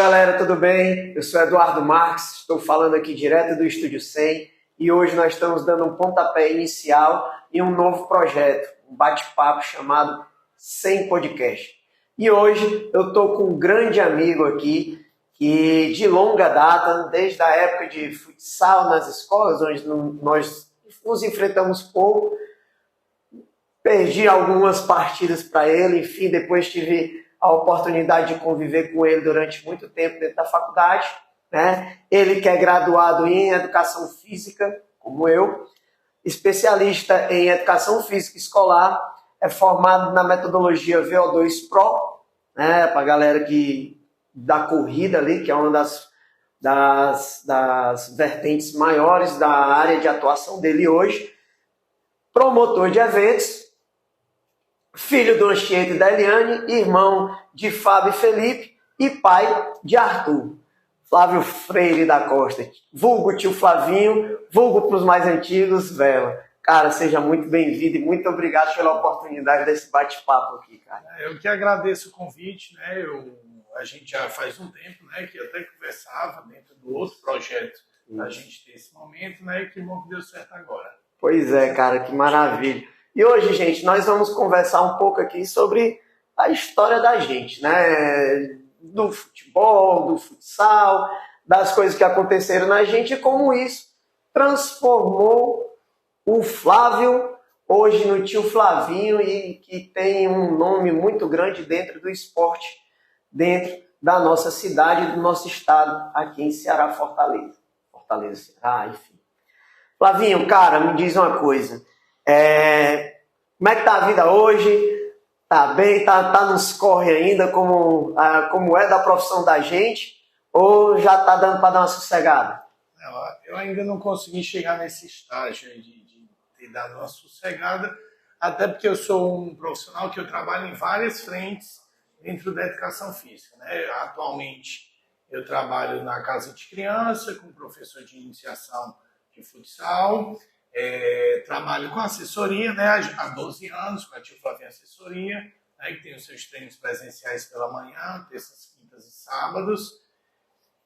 galera, tudo bem? Eu sou Eduardo Marques, estou falando aqui direto do Estúdio 100 e hoje nós estamos dando um pontapé inicial em um novo projeto, um bate-papo chamado 100 Podcast. E hoje eu estou com um grande amigo aqui que de longa data, desde a época de futsal nas escolas, onde nós nos enfrentamos pouco, perdi algumas partidas para ele, enfim, depois tive a oportunidade de conviver com ele durante muito tempo dentro da faculdade, né? Ele que é graduado em Educação Física, como eu, especialista em Educação Física Escolar, é formado na metodologia VO2 Pro, né? Para a galera da corrida ali, que é uma das vertentes maiores da área de atuação dele hoje, promotor de eventos, filho do Anchieta e da Eliane, irmão de Fábio e Felipe e pai de Arthur. Flávio Freire da Costa, vulgo tio Flavinho, vulgo para os mais antigos, Vela. Cara, seja muito bem-vindo e muito obrigado pela oportunidade desse bate-papo aqui, cara. Eu que agradeço o convite, né? A gente já faz um tempo, né, que até conversava dentro do outro projeto da gente ter esse momento, né? E que bom que deu certo agora. Pois é, cara, que maravilha. E hoje, gente, nós vamos conversar um pouco aqui sobre a história da gente, né? Do futebol, do futsal, das coisas que aconteceram na gente e como isso transformou o Flávio hoje no tio Flavinho e que tem um nome muito grande dentro do esporte, dentro da nossa cidade, do nosso estado, aqui em Ceará, Fortaleza. Fortaleza, Ceará, enfim. Flavinho, cara, me diz uma coisa. Como é que tá a vida hoje? Tá bem? Tá nos corre ainda como é da profissão da gente? Ou já tá dando para dar uma sossegada? Eu ainda não consegui chegar nesse estágio de ter dado uma sossegada, até porque eu sou um profissional que eu trabalho em várias frentes dentro da educação física, né? Atualmente eu trabalho na casa de criança, como professor de iniciação de futsal, trabalho com assessoria, né, há 12 anos, com a Tio Flavinho Assessoria, né, que tem os seus treinos presenciais pela manhã, terças, quintas e sábados.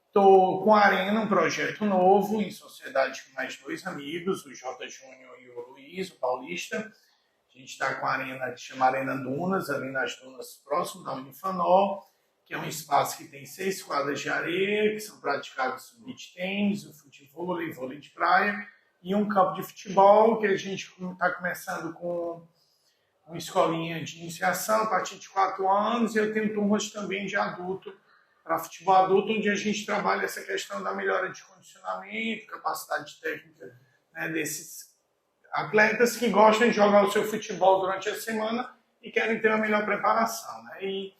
Estou com a Arena, um projeto novo, em sociedade com mais 2 amigos, o J. Júnior e o Luiz, o Paulista. A gente está com a Arena que chama Arena Dunas, ali nas Dunas, próximo da Unifanol, que é um espaço que tem 6 quadras de areia, que são praticados o beach tênis, o futebol e vôlei de praia, e um campo de futebol que a gente está começando com uma escolinha de iniciação a partir de 4 anos, e eu tenho turmas também de adulto, para futebol adulto, onde a gente trabalha essa questão da melhora de condicionamento, capacidade técnica, né, desses atletas que gostam de jogar o seu futebol durante a semana e querem ter uma melhor preparação, né? E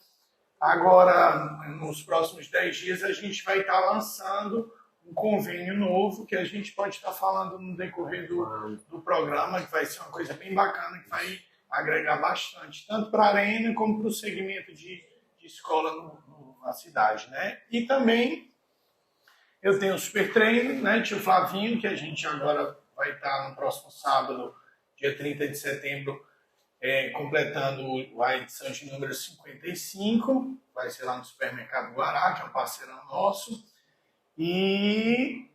agora, nos próximos 10 dias, a gente vai estar lançando um convênio novo que a gente pode estar falando no decorrer do programa, que vai ser uma coisa bem bacana, que vai agregar bastante, tanto para a Arena como para o segmento de escola na cidade, né? E também eu tenho o Super Treino, né, tio Flavinho, que a gente agora vai estar no próximo sábado, dia 30 de setembro, completando a edição de número 55, vai ser lá no Supermercado Guará, que é um parceirão nosso. E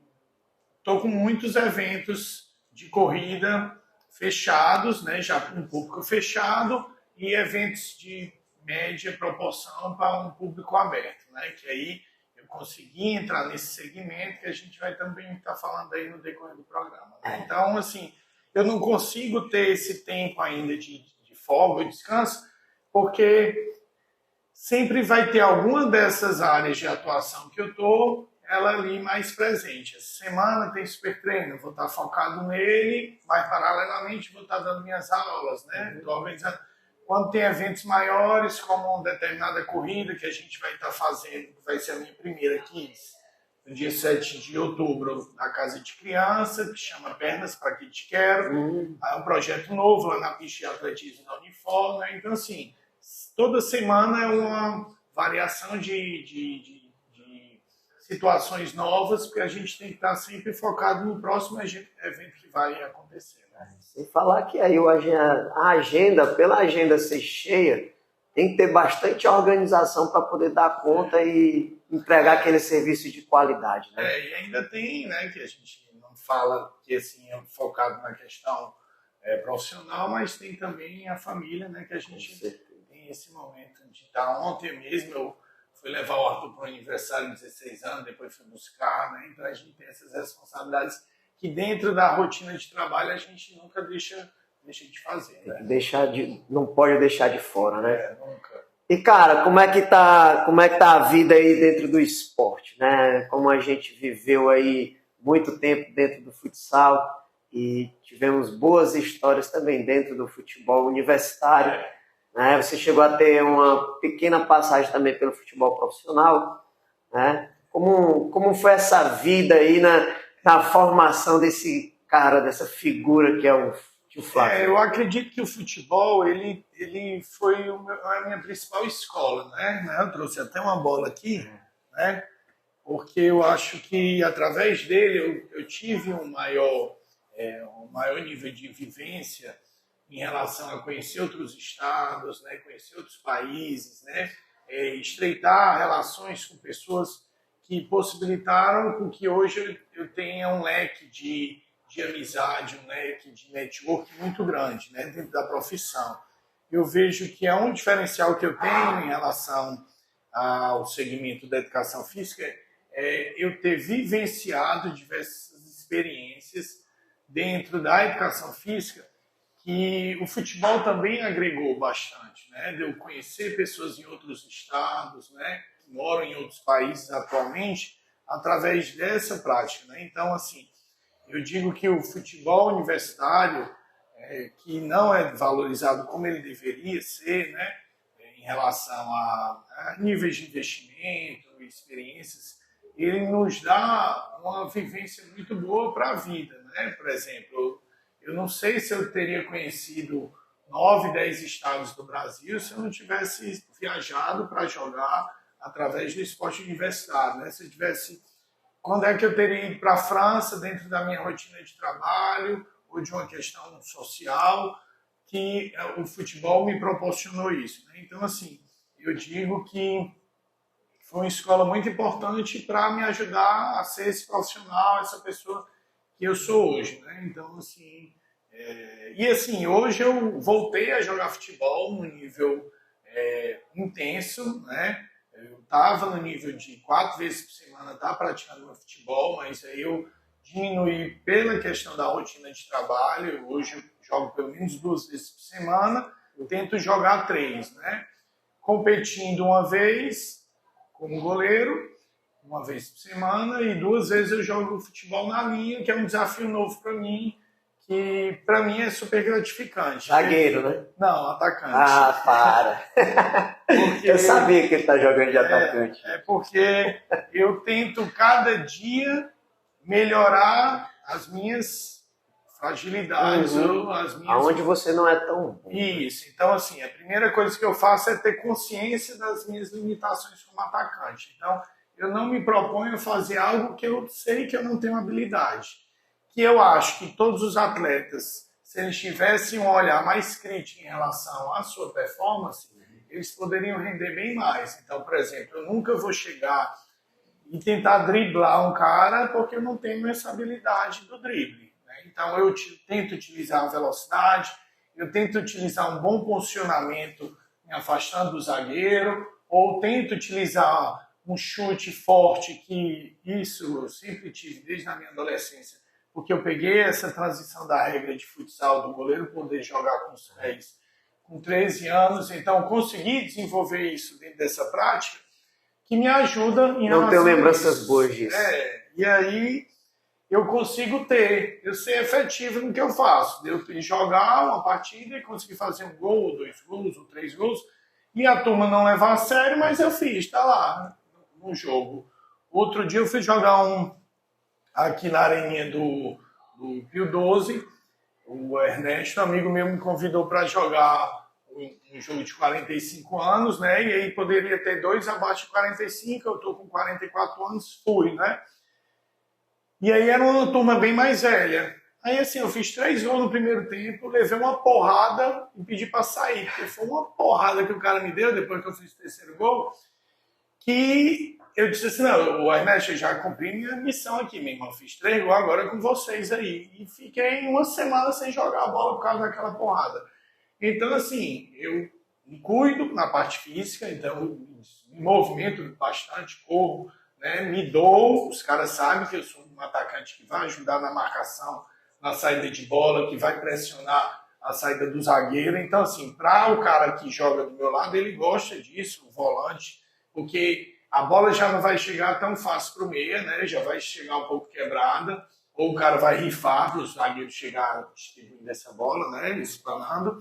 estou com muitos eventos de corrida fechados, né, já com um público fechado, e eventos de média proporção para um público aberto, né, que aí eu consegui entrar nesse segmento que a gente vai também estar falando aí no decorrer do programa, né? Então, assim, eu não consigo ter esse tempo ainda de folga e descanso, porque sempre vai ter alguma dessas áreas de atuação que eu estou ela ali mais presente. Essa semana tem Super Treino, vou estar focado nele, mas paralelamente vou estar dando minhas aulas, né? Estou organizando. Quando tem eventos maiores, como uma determinada corrida que a gente vai estar fazendo, que vai ser a minha primeira aqui, no dia 7 de outubro, na Casa de Criança, que chama Pernas para Que Te Quero. É um projeto novo lá na pista de atletismo da Unifor, né? Então, assim, toda semana é uma variação de situações novas, porque a gente tem que estar sempre focado no próximo evento que vai acontecer. Sem falar que aí a agenda, pela agenda ser cheia, tem que ter bastante organização para poder dar conta e entregar aquele serviço de qualidade, né? E ainda tem, né, que a gente não fala que assim, é focado na questão profissional, mas tem também a família, né, que a gente tem esse momento de estar. Ontem mesmo eu fui levar o Arthur para o aniversário de 16 anos, depois fui buscar, né, então a gente tem essas responsabilidades que dentro da rotina de trabalho a gente nunca deixa de fazer, né? Não pode deixar de fora, né? Nunca. E, cara, como é que tá a vida aí dentro do esporte, né? Como a gente viveu aí muito tempo dentro do futsal e tivemos boas histórias também dentro do futebol universitário, né? Você chegou a ter uma pequena passagem também pelo futebol profissional, né? Como foi essa vida aí na formação desse cara, dessa figura que é o Flávio? Eu acredito que o futebol ele foi a minha principal escola, né? Eu trouxe até uma bola aqui, né? Porque eu acho que através dele eu tive um maior nível de vivência em relação a conhecer outros estados, né? Conhecer outros países, né? Estreitar relações com pessoas que possibilitaram com que hoje eu tenha um leque de amizade, um leque de network muito grande, né, dentro da profissão. Eu vejo que é um diferencial que eu tenho em relação ao segmento da educação física eu ter vivenciado diversas experiências dentro da educação física que o futebol também agregou bastante, né, de eu conhecer pessoas em outros estados, né, que moram em outros países atualmente, através dessa prática, né? Então, assim, eu digo que o futebol universitário, que não é valorizado como ele deveria ser, né, em relação a níveis de investimento, experiências, ele nos dá uma vivência muito boa para a vida, né? Por exemplo, eu não sei se eu teria conhecido 9, 10 estados do Brasil se eu não tivesse viajado para jogar através do esporte universitário, né? Se eu tivesse... Quando é que eu teria ido para a França dentro da minha rotina de trabalho ou de uma questão social que o futebol me proporcionou isso, né? Então, assim, eu digo que foi uma escola muito importante para me ajudar a ser esse profissional, essa pessoa que eu sou hoje, né? Então, assim... E, assim, hoje eu voltei a jogar futebol num nível intenso, né? Eu estava no nível de 4 vezes por semana estar praticando meu futebol, mas aí eu diminuí pela questão da rotina de trabalho. Hoje eu jogo pelo menos 2 vezes por semana, eu tento jogar 3, né? Competindo uma vez como goleiro, uma vez por semana, e 2 vezes eu jogo futebol na linha, que é um desafio novo para mim, que para mim é super gratificante. Zagueiro, né? Não, atacante. Ah, para! Porque... Eu sabia que ele está jogando de atacante. Porque eu tento cada dia melhorar as minhas fragilidades, ou as minhas... Aonde você não é tão bom. Isso. Então, assim, a primeira coisa que eu faço é ter consciência das minhas limitações como atacante. Então, eu não me proponho a fazer algo que eu sei que eu não tenho habilidade. Que eu acho que todos os atletas, se eles tivessem um olhar mais crítico em relação à sua performance, eles poderiam render bem mais. Então, por exemplo, eu nunca vou chegar e tentar driblar um cara porque eu não tenho essa habilidade do drible, né? Então, eu tento utilizar a velocidade, eu tento utilizar um bom posicionamento me afastando do zagueiro, ou tento utilizar um chute forte, que isso eu sempre tive desde a minha adolescência, porque eu peguei essa transição da regra de futsal, do goleiro poder jogar com os pés com 13 anos, então consegui desenvolver isso dentro dessa prática, que me ajuda em relação... Não tenho lembranças boas disso. E aí eu consigo eu ser efetivo no que eu faço. Eu jogar uma partida e conseguir fazer um gol, ou 2 gols, ou 3 gols, e a turma não levar a sério, mas eu fiz, tá lá, no jogo. Outro dia eu fui jogar aqui na areninha do Pio 12, o Ernesto, amigo meu, me convidou para jogar um jogo de 45 anos, né? E aí poderia ter 2 abaixo de 45, eu estou com 44 anos, fui, né? E aí era uma turma bem mais velha. Aí, assim, eu fiz 3 gols no primeiro tempo, levei uma porrada e pedi para sair, porque foi uma porrada que o cara me deu depois que eu fiz o terceiro gol, que eu disse assim, não, o Ernesto, eu já cumpri minha missão aqui, meu irmão, fiz 3 gols agora com vocês aí. E fiquei uma semana sem jogar a bola por causa daquela porrada. Então, assim, eu me cuido na parte física, então me movimento bastante, corro, né, me dou, os caras sabem que eu sou um atacante que vai ajudar na marcação, na saída de bola, que vai pressionar a saída do zagueiro. Então, assim, para o cara que joga do meu lado, ele gosta disso, o volante, porque a bola já não vai chegar tão fácil para o meia, né? Já vai chegar um pouco quebrada, ou o cara vai rifar para o zagueiro chegar distribuindo essa bola, né? Explanando.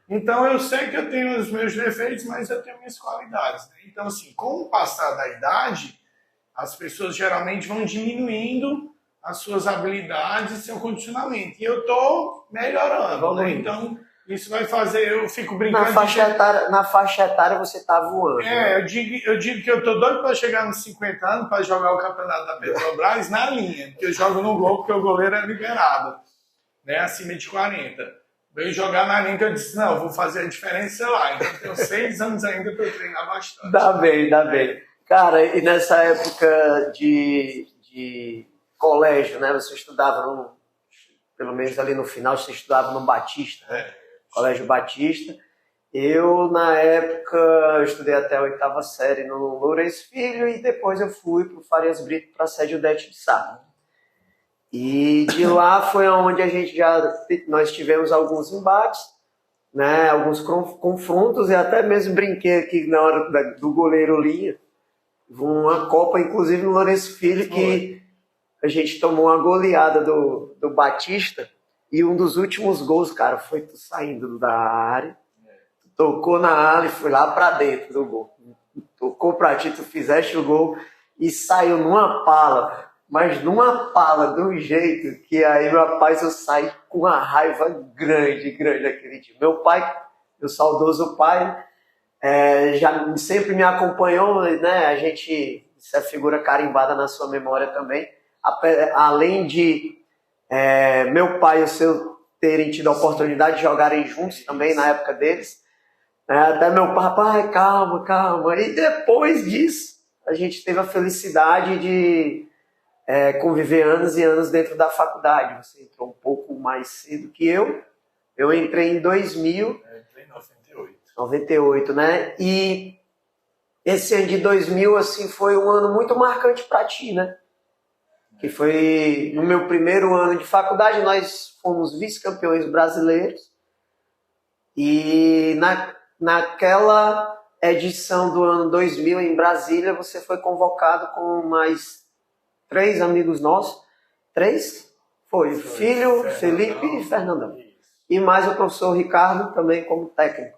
Então, eu sei que eu tenho os meus defeitos, mas eu tenho minhas qualidades, né? Então, assim, com o passar da idade, as pessoas geralmente vão diminuindo as suas habilidades e seu condicionamento. E eu estou melhorando, né? Então, isso vai fazer, eu fico brincando... Na faixa etária você está voando. Né? Eu digo que eu estou doido para chegar nos 50 anos para jogar o campeonato da Petrobras na linha, porque eu jogo no gol porque o goleiro é liberado, né? Acima de 40. Veio jogar na linha que eu disse, não, eu vou fazer a diferença lá. Então, eu tenho 6 anos ainda para treinar bastante. Dá bem. Cara, e nessa época de colégio, né? Você estudava, pelo menos ali no final, você estudava no Batista, né? Colégio Batista. Eu, na época, eu estudei até a 8ª série no Lourenço Filho e depois eu fui para o Farias Brito para a sede Odete de Sá. E de lá foi onde nós tivemos alguns embates, né? Alguns confrontos e até mesmo brinquei aqui na hora do goleiro Linha. Uma Copa, inclusive, no Lourenço Filho, que a gente tomou uma goleada do Batista e um dos últimos gols, cara, foi tu saindo da área, tu tocou na área e foi lá pra dentro do gol. Tocou pra ti, tu fizeste o gol e saiu numa pala, mas numa pala de um jeito que aí, rapaz, eu saí com uma raiva grande aquele dia. Meu pai, meu saudoso pai, já sempre me acompanhou, né? Isso é figura carimbada na sua memória também. Além de meu pai e o seu terem tido a oportunidade de jogarem juntos também na época deles, até meu pai, calma. E depois disso, a gente teve a felicidade de conviver anos e anos dentro da faculdade. Você entrou um pouco mais cedo que eu. Eu entrei em 2000. Eu entrei em 98. 98, né? E esse ano de 2000, assim, foi um ano muito marcante para ti, né? Que foi no meu primeiro ano de faculdade, nós fomos vice-campeões brasileiros. E naquela edição do ano 2000 em Brasília, você foi convocado com mais 3 amigos nossos. 3? Foi Filho, Felipe e Fernandão. E mais o professor Ricardo também como técnico.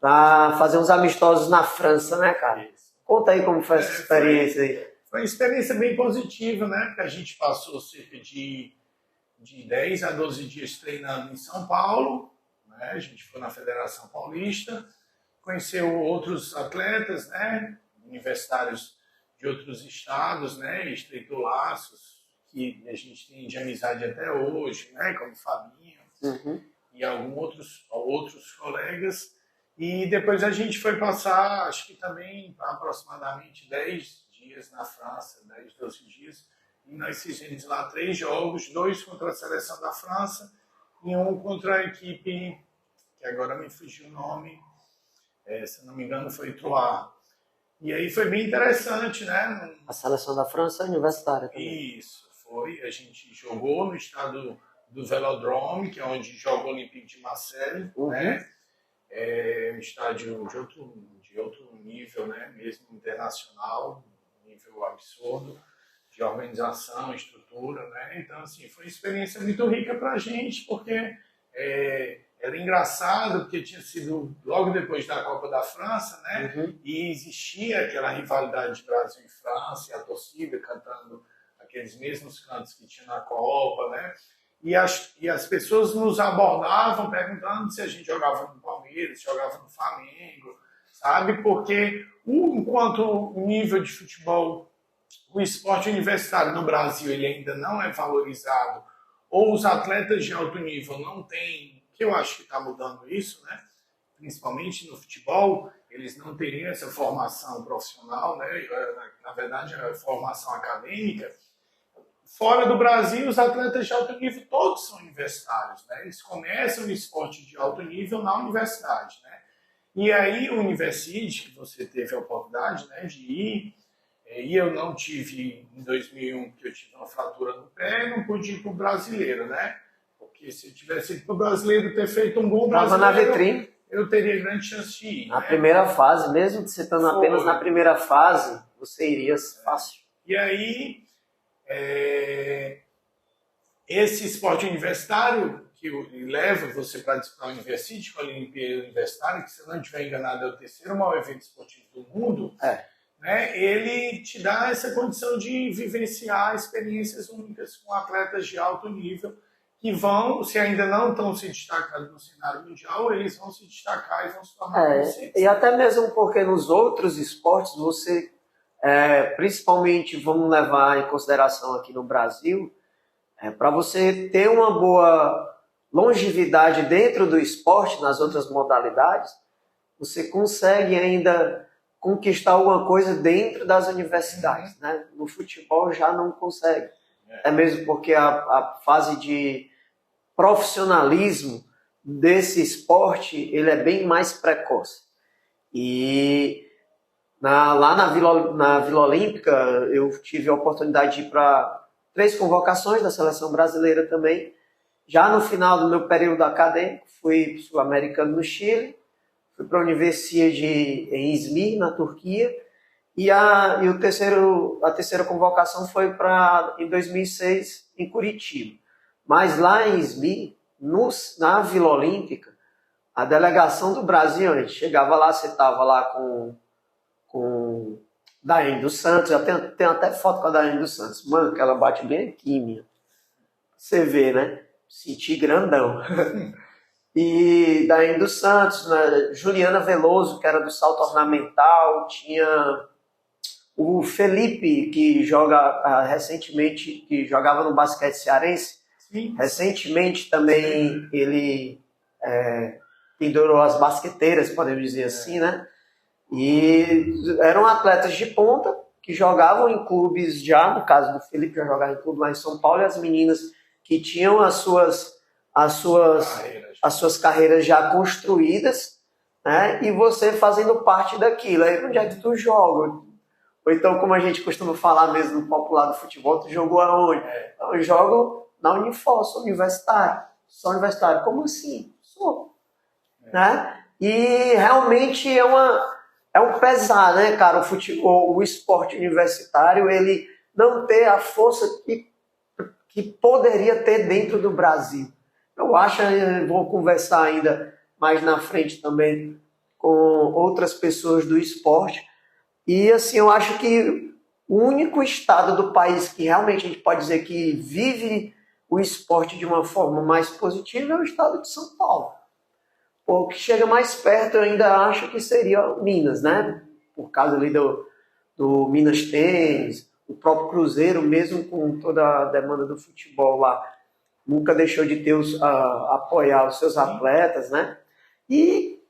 Para fazer uns amistosos na França, né, cara? Conta aí como foi essa experiência aí. Foi uma experiência bem positiva, né? Porque a gente passou cerca de 10 a 12 dias treinando em São Paulo, né? A gente foi na Federação Paulista, conheceu outros atletas, né? Universitários de outros estados, né? Estreitou laços que a gente tem de amizade até hoje, né? Como o Fabinho e alguns outros colegas. E depois a gente foi passar, acho que também aproximadamente 10 dias na França, 10, 12 dias. E nós fizemos lá 3 jogos, 2 contra a seleção da França e 1 contra a equipe, que agora me fugiu o nome, se não me engano foi Troyes. E aí foi bem interessante, né? A seleção da França é universitária também. Isso, foi. A gente jogou no estado do Velodrome, que é onde joga o Olympique de Marseille, né? É um estádio de outro nível, né? Mesmo internacional, nível absurdo de organização, estrutura, né? Então, assim, foi uma experiência muito rica para a gente, porque era engraçado, porque tinha sido logo depois da Copa da França, né? E existia aquela rivalidade de Brasil e França, e a torcida cantando aqueles mesmos cantos que tinha na Copa, né? E as pessoas nos abordavam perguntando se a gente jogava no Palmeiras, se jogava no Flamengo, sabe? Porque enquanto o nível de futebol, o esporte universitário no Brasil, ele ainda não é valorizado ou os atletas de alto nível não têm, que eu acho que está mudando isso, né? Principalmente no futebol, eles não teriam essa formação profissional, né? Na verdade, a formação acadêmica. Fora do Brasil, os atletas de alto nível todos são universitários, né? Eles começam o esporte de alto nível na universidade, né? E aí o Universide, que você teve a oportunidade, né, de ir, e eu não tive em 2001, porque eu tive uma fratura no pé, e não pude ir para o brasileiro, né? Porque se eu tivesse ido para o brasileiro, ter feito um bom brasileiro, na vitrine. Eu teria grande chance de ir. Na né? primeira fase, mesmo você estando apenas na primeira fase, você iria fácil. E aí, esse esporte universitário que leva você para disputar a Universidade, com a Olimpíada Universitária, que se eu não estiver enganado é o terceiro maior evento esportivo do mundo, né, ele te dá essa condição de vivenciar experiências únicas com atletas de alto nível que vão, se ainda não estão se destacando no cenário mundial, eles vão se destacar e vão se tornar conhecidos. E até mesmo porque nos outros esportes você, principalmente, vamos levar em consideração aqui no Brasil, para você ter uma boa longevidade dentro do esporte, nas outras modalidades, você consegue ainda conquistar alguma coisa dentro das universidades. Né? No futebol já não consegue. É mesmo porque a fase de profissionalismo desse esporte ele é bem mais precoce. E lá na Vila Olímpica eu tive a oportunidade de ir para 3 convocações da seleção brasileira também. Já no final do meu período acadêmico, fui sul-americano no Chile, fui para a Universidade em Izmir, na Turquia, e a terceira convocação foi em 2006, em Curitiba. Mas lá em Izmir, na Vila Olímpica, a delegação do Brasil, a gente chegava lá, você estava lá com Daiane dos Santos, eu tenho até foto com a Daiane dos Santos. Mano, que ela bate bem aqui, minha. Você vê, né? Senti grandão. E Daiane dos Santos, né? Juliana Veloso, que era do salto ornamental, tinha o Felipe, que joga recentemente, que jogava no basquete cearense. Sim. Recentemente também ele pendurou as basqueteiras, podemos dizer assim, né? E eram atletas de ponta que jogavam em clubes já, no caso do Felipe, já jogava em clube lá em São Paulo, e as meninas que tinham as suas carreiras já construídas, né? E você fazendo parte daquilo. Aí onde é que tu joga? Ou então, como a gente costuma falar mesmo no popular do futebol, tu jogou aonde? Eu jogo na Unifor, sou universitário. Sou universitário. Como assim? Sou. Né? E realmente é um pesar, né, cara? O futebol, o esporte universitário, ele não ter a força que poderia ter dentro do Brasil. Eu acho, vou conversar ainda mais na frente também com outras pessoas do esporte. E assim, eu acho que o único estado do país que realmente a gente pode dizer que vive o esporte de uma forma mais positiva é o estado de São Paulo. O que chega mais perto eu ainda acho que seria Minas, né? Por causa ali do Minas Tênis, o próprio Cruzeiro, mesmo com toda a demanda do futebol lá, nunca deixou de ter apoiar os seus atletas, né? E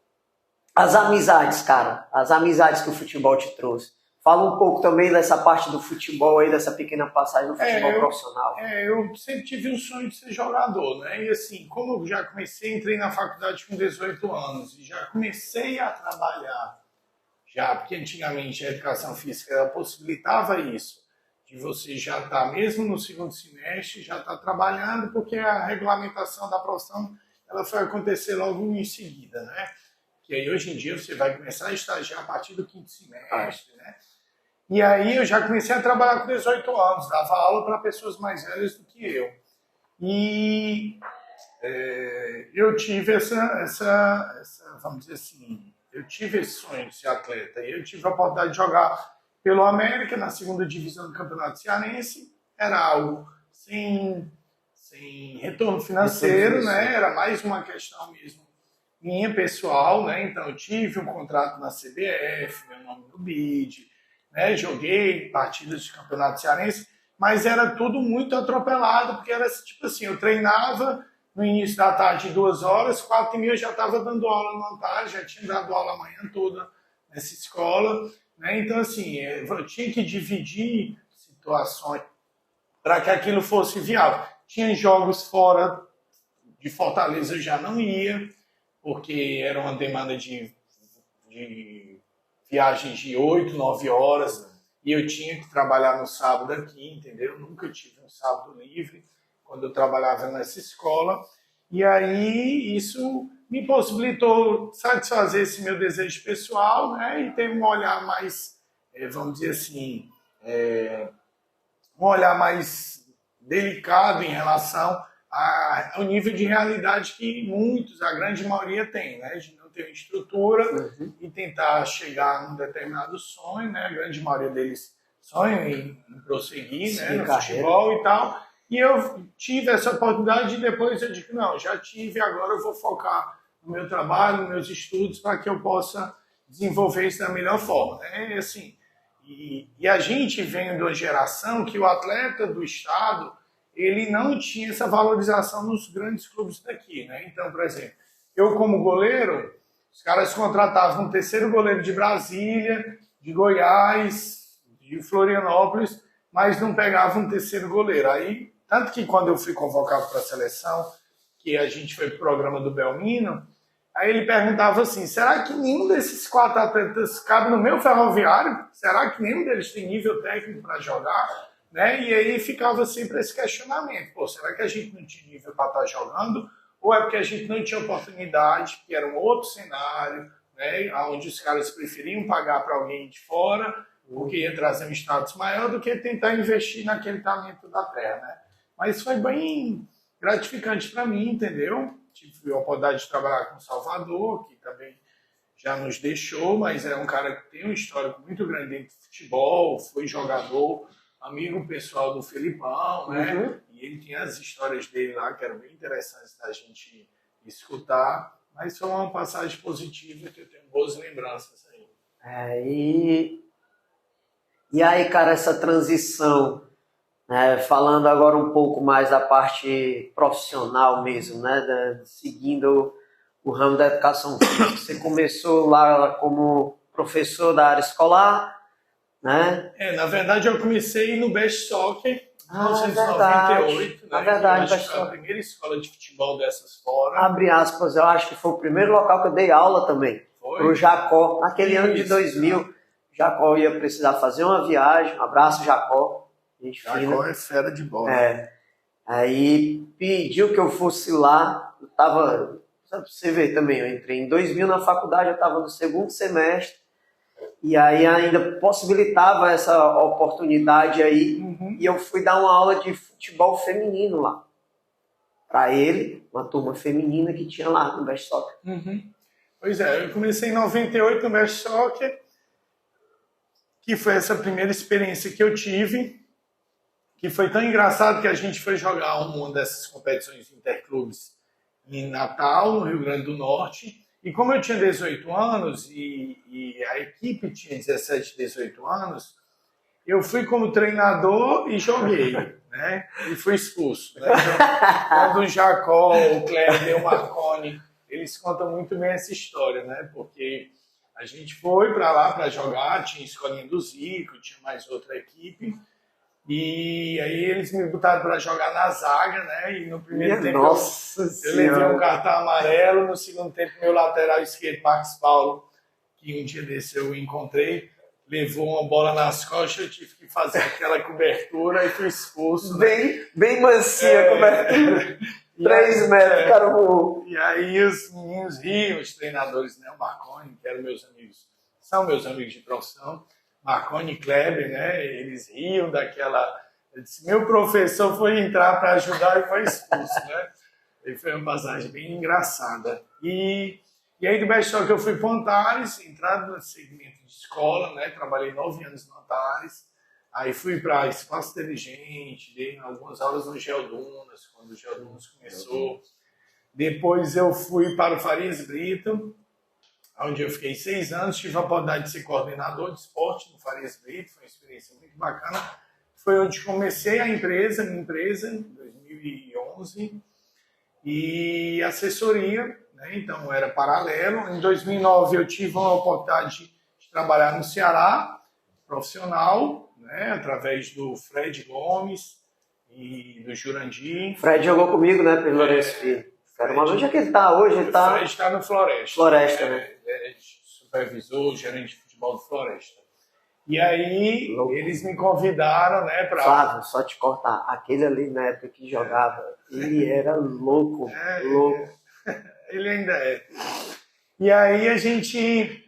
as amizades, cara, as amizades que o futebol te trouxe. Fala um pouco também dessa parte do futebol aí, dessa pequena passagem no futebol profissional. Eu sempre tive um sonho de ser jogador, né? E assim, como eu já entrei na faculdade com 18 anos e já comecei a trabalhar, porque antigamente a educação física possibilitava isso, de você já estar, mesmo no segundo semestre, já estar trabalhando, porque a regulamentação da profissão ela foi acontecer logo em seguida, né? Que aí hoje em dia você vai começar a estagiar a partir do 5º semestre, né? E aí eu já comecei a trabalhar com 18 anos, dava aula para pessoas mais velhas do que eu. E eu tive vamos dizer assim, eu tive esse sonho de ser atleta. E eu tive a oportunidade de jogar pelo América, na 2ª divisão do Campeonato Cearense. Era algo sem retorno financeiro, né? Era mais uma questão mesmo minha pessoal, né? Então eu tive um contrato na CBF, meu nome no BID, né? Joguei partidas de Campeonato Cearense mas era tudo muito atropelado, porque era tipo assim, eu treinava no início da tarde 2 horas, 4h30 eu já estava dando aula no altar, já tinha dado aula a manhã toda nessa escola, né? Então assim, eu tinha que dividir situações para que aquilo fosse viável. Tinha jogos fora de Fortaleza, eu já não ia, porque era uma demanda de viagens de 8, 9 horas, e eu tinha que trabalhar no sábado aqui, entendeu? Eu nunca tive um sábado livre quando eu trabalhava nessa escola, e aí isso me possibilitou satisfazer esse meu desejo pessoal, né? E ter um olhar mais, vamos dizer assim, um olhar mais delicado em relação ao nível de realidade que muitos, a grande maioria tem, né? De não ter uma estrutura e tentar chegar num determinado sonho, né? A grande maioria deles sonham em prosseguir, né? No futebol e tal. E eu tive essa oportunidade e depois eu digo, não, já tive, agora eu vou focar no meu trabalho, nos meus estudos, para que eu possa desenvolver isso da melhor forma, né? E assim, e a gente vem de uma geração que o atleta do estado, ele não tinha essa valorização nos grandes clubes daqui, né? Então, por exemplo, eu como goleiro, os caras contratavam um terceiro goleiro de Brasília, de Goiás, de Florianópolis, mas não pegavam um terceiro goleiro. Aí, tanto que quando eu fui convocado para a seleção, que a gente foi para o programa do Belmino, aí ele perguntava assim, será que nenhum desses 4 atletas cabe no meu Ferroviário? Será que nenhum deles tem nível técnico para jogar? Né? E aí ficava sempre esse questionamento, pô, será que a gente não tinha nível para estar jogando? Ou é porque a gente não tinha oportunidade, que era um outro cenário, né? Onde os caras preferiam pagar para alguém de fora, porque ia trazer um status maior do que tentar investir naquele talento da terra, né? Mas foi bem gratificante para mim, entendeu? Tive a oportunidade de trabalhar com o Salvador, que também já nos deixou, mas é um cara que tem um histórico muito grande dentro do futebol, foi jogador, amigo pessoal do Felipão, né? E ele tinha as histórias dele lá, que eram bem interessantes da gente escutar, mas foi uma passagem positiva que eu tenho boas lembranças aí. E aí, cara, essa transição, falando agora um pouco mais da parte profissional mesmo, né? Seguindo o ramo da educação física. Você começou lá como professor da área escolar, né? Na verdade eu comecei no Best Soccer em 1998, né? Verdade, acho que foi a primeira escola de futebol dessas fora. Abre aspas, eu acho que foi o primeiro local que eu dei aula também. Pro Jacó, naquele ano de 2000. Jacó ia precisar fazer uma viagem, um abraço Jacó. Jacó é fera de bola. Aí pediu que eu fosse lá, eu tava, pra você ver também, eu entrei em 2000 na faculdade, eu estava no 2º semestre, e aí ainda possibilitava essa oportunidade aí, e eu fui dar uma aula de futebol feminino lá. Para ele, uma turma feminina que tinha lá no Best Soccer. Pois é, eu comecei em 98 no Best Soccer, que foi essa primeira experiência que eu tive, que foi tão engraçado que a gente foi jogar uma dessas competições interclubes em Natal, no Rio Grande do Norte, e como eu tinha 18 anos e a equipe tinha 17, 18 anos, eu fui como treinador e joguei, né? E fui expulso. Né? Então, quando o Jacó, o Kleber, o Marconi, eles contam muito bem essa história, né? Porque a gente foi para lá para jogar, tinha a escolinha do Zico, tinha mais outra equipe, e aí eles me botaram para jogar na zaga, né? E no primeiro tempo eu levei um cartão amarelo, no segundo tempo meu lateral esquerdo, Marcos Paulo, que um dia desse eu encontrei, levou uma bola nas costas, eu tive que fazer aquela cobertura e fui expulso. Bem mansinha a cobertura. 3 metros, cara. E aí os meninos riam, os treinadores, né? O Marconi, que eram meus amigos, são meus amigos de profissão, Marconi e Kleber, né? Eles riam daquela... Eu disse, meu professor foi entrar para ajudar e foi expulso, né? E foi uma passagem bem engraçada. E aí do Best Soccer eu fui para o Antares, entrado no segmento de escola, né? Trabalhei 9 anos no Antares. Aí fui para Espaço Inteligente, dei algumas aulas no Geodunas, quando o Geodunas começou. Depois eu fui para o Farias Brito, onde eu fiquei 6 anos, tive a oportunidade de ser coordenador de esporte no Farias Brito, foi uma experiência muito bacana. Foi onde comecei minha empresa, em 2011, e assessoria, né? Então era paralelo. Em 2009 eu tive a oportunidade de trabalhar no Ceará, profissional, né? Através do Fred Gomes e do Jurandir. Fred jogou comigo, né, pelo Lourenço Filho. Onde é que ele está hoje? Ele tá... Fred está no Floresta. Floresta, né? É supervisor, gerente de futebol do Floresta. E aí, eles me convidaram, né, para... Flávio, só te cortar, aquele ali na época que jogava, ele era louco, louco. Ele ainda é. E aí eu tive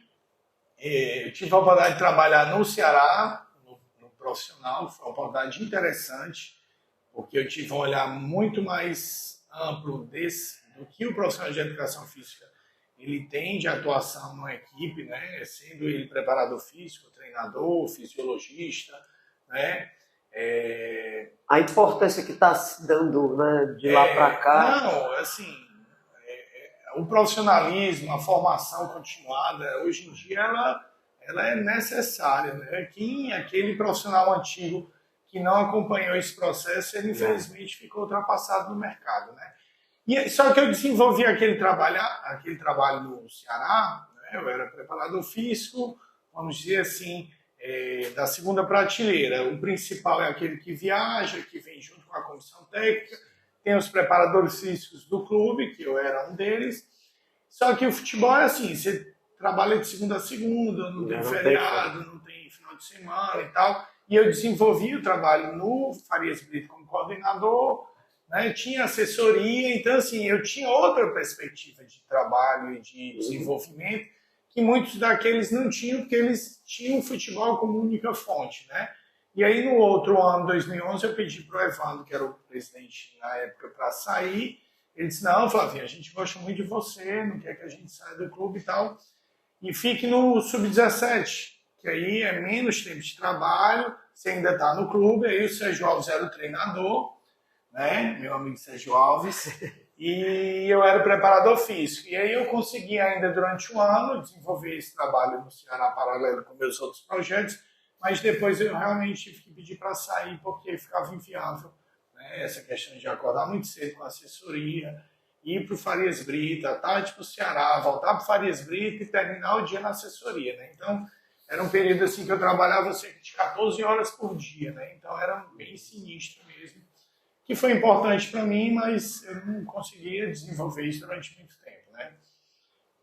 a oportunidade de trabalhar no Ceará, no profissional, foi uma oportunidade interessante, porque eu tive um olhar muito mais amplo do que o profissional de educação física ele tem de atuação numa equipe, né? Sendo ele preparador físico, treinador, fisiologista, né? A importância que está se dando, né, de lá para cá. Não, assim, o profissionalismo, a formação continuada, hoje em dia ela é necessária, né? Aquele profissional antigo que não acompanhou esse processo, ele infelizmente ficou ultrapassado no mercado, né? Só que eu desenvolvi aquele trabalho no Ceará, né? Eu era preparador físico, vamos dizer assim, da segunda prateleira. O principal é aquele que viaja, que vem junto com a comissão técnica, tem os preparadores físicos do clube, que eu era um deles. Só que o futebol é assim, você trabalha de segunda a segunda, não tem feriado, não tem final de semana e tal. E eu desenvolvi o trabalho no Farias Brito como coordenador, né? Tinha assessoria, então assim, eu tinha outra perspectiva de trabalho e de desenvolvimento que muitos daqueles não tinham, porque eles tinham o futebol como única fonte, né? E aí no outro ano, 2011, eu pedi para o Evandro, que era o presidente na época, para sair. Ele disse, não, Flavinho, a gente gosta muito de você, não quer que a gente saia do clube e tal, e fique no Sub-17, que aí é menos tempo de trabalho, você ainda está no clube. Aí o Sérgio Alves era o treinador, né? Meu amigo Sérgio Alves, e eu era o preparador físico. E aí eu consegui ainda durante um ano desenvolver esse trabalho no Ceará paralelo com meus outros projetos, mas depois eu realmente tive que pedir para sair porque ficava inviável, né? Essa questão de acordar muito cedo com a assessoria, ir para o Farias Brito, à tarde para o Ceará, voltar para o Farias Brito e terminar o dia na assessoria, né? Então era um período assim que eu trabalhava cerca de 14 horas por dia, né? Então era bem sinistro mesmo, que foi importante para mim, mas eu não conseguia desenvolver isso durante muito tempo, né?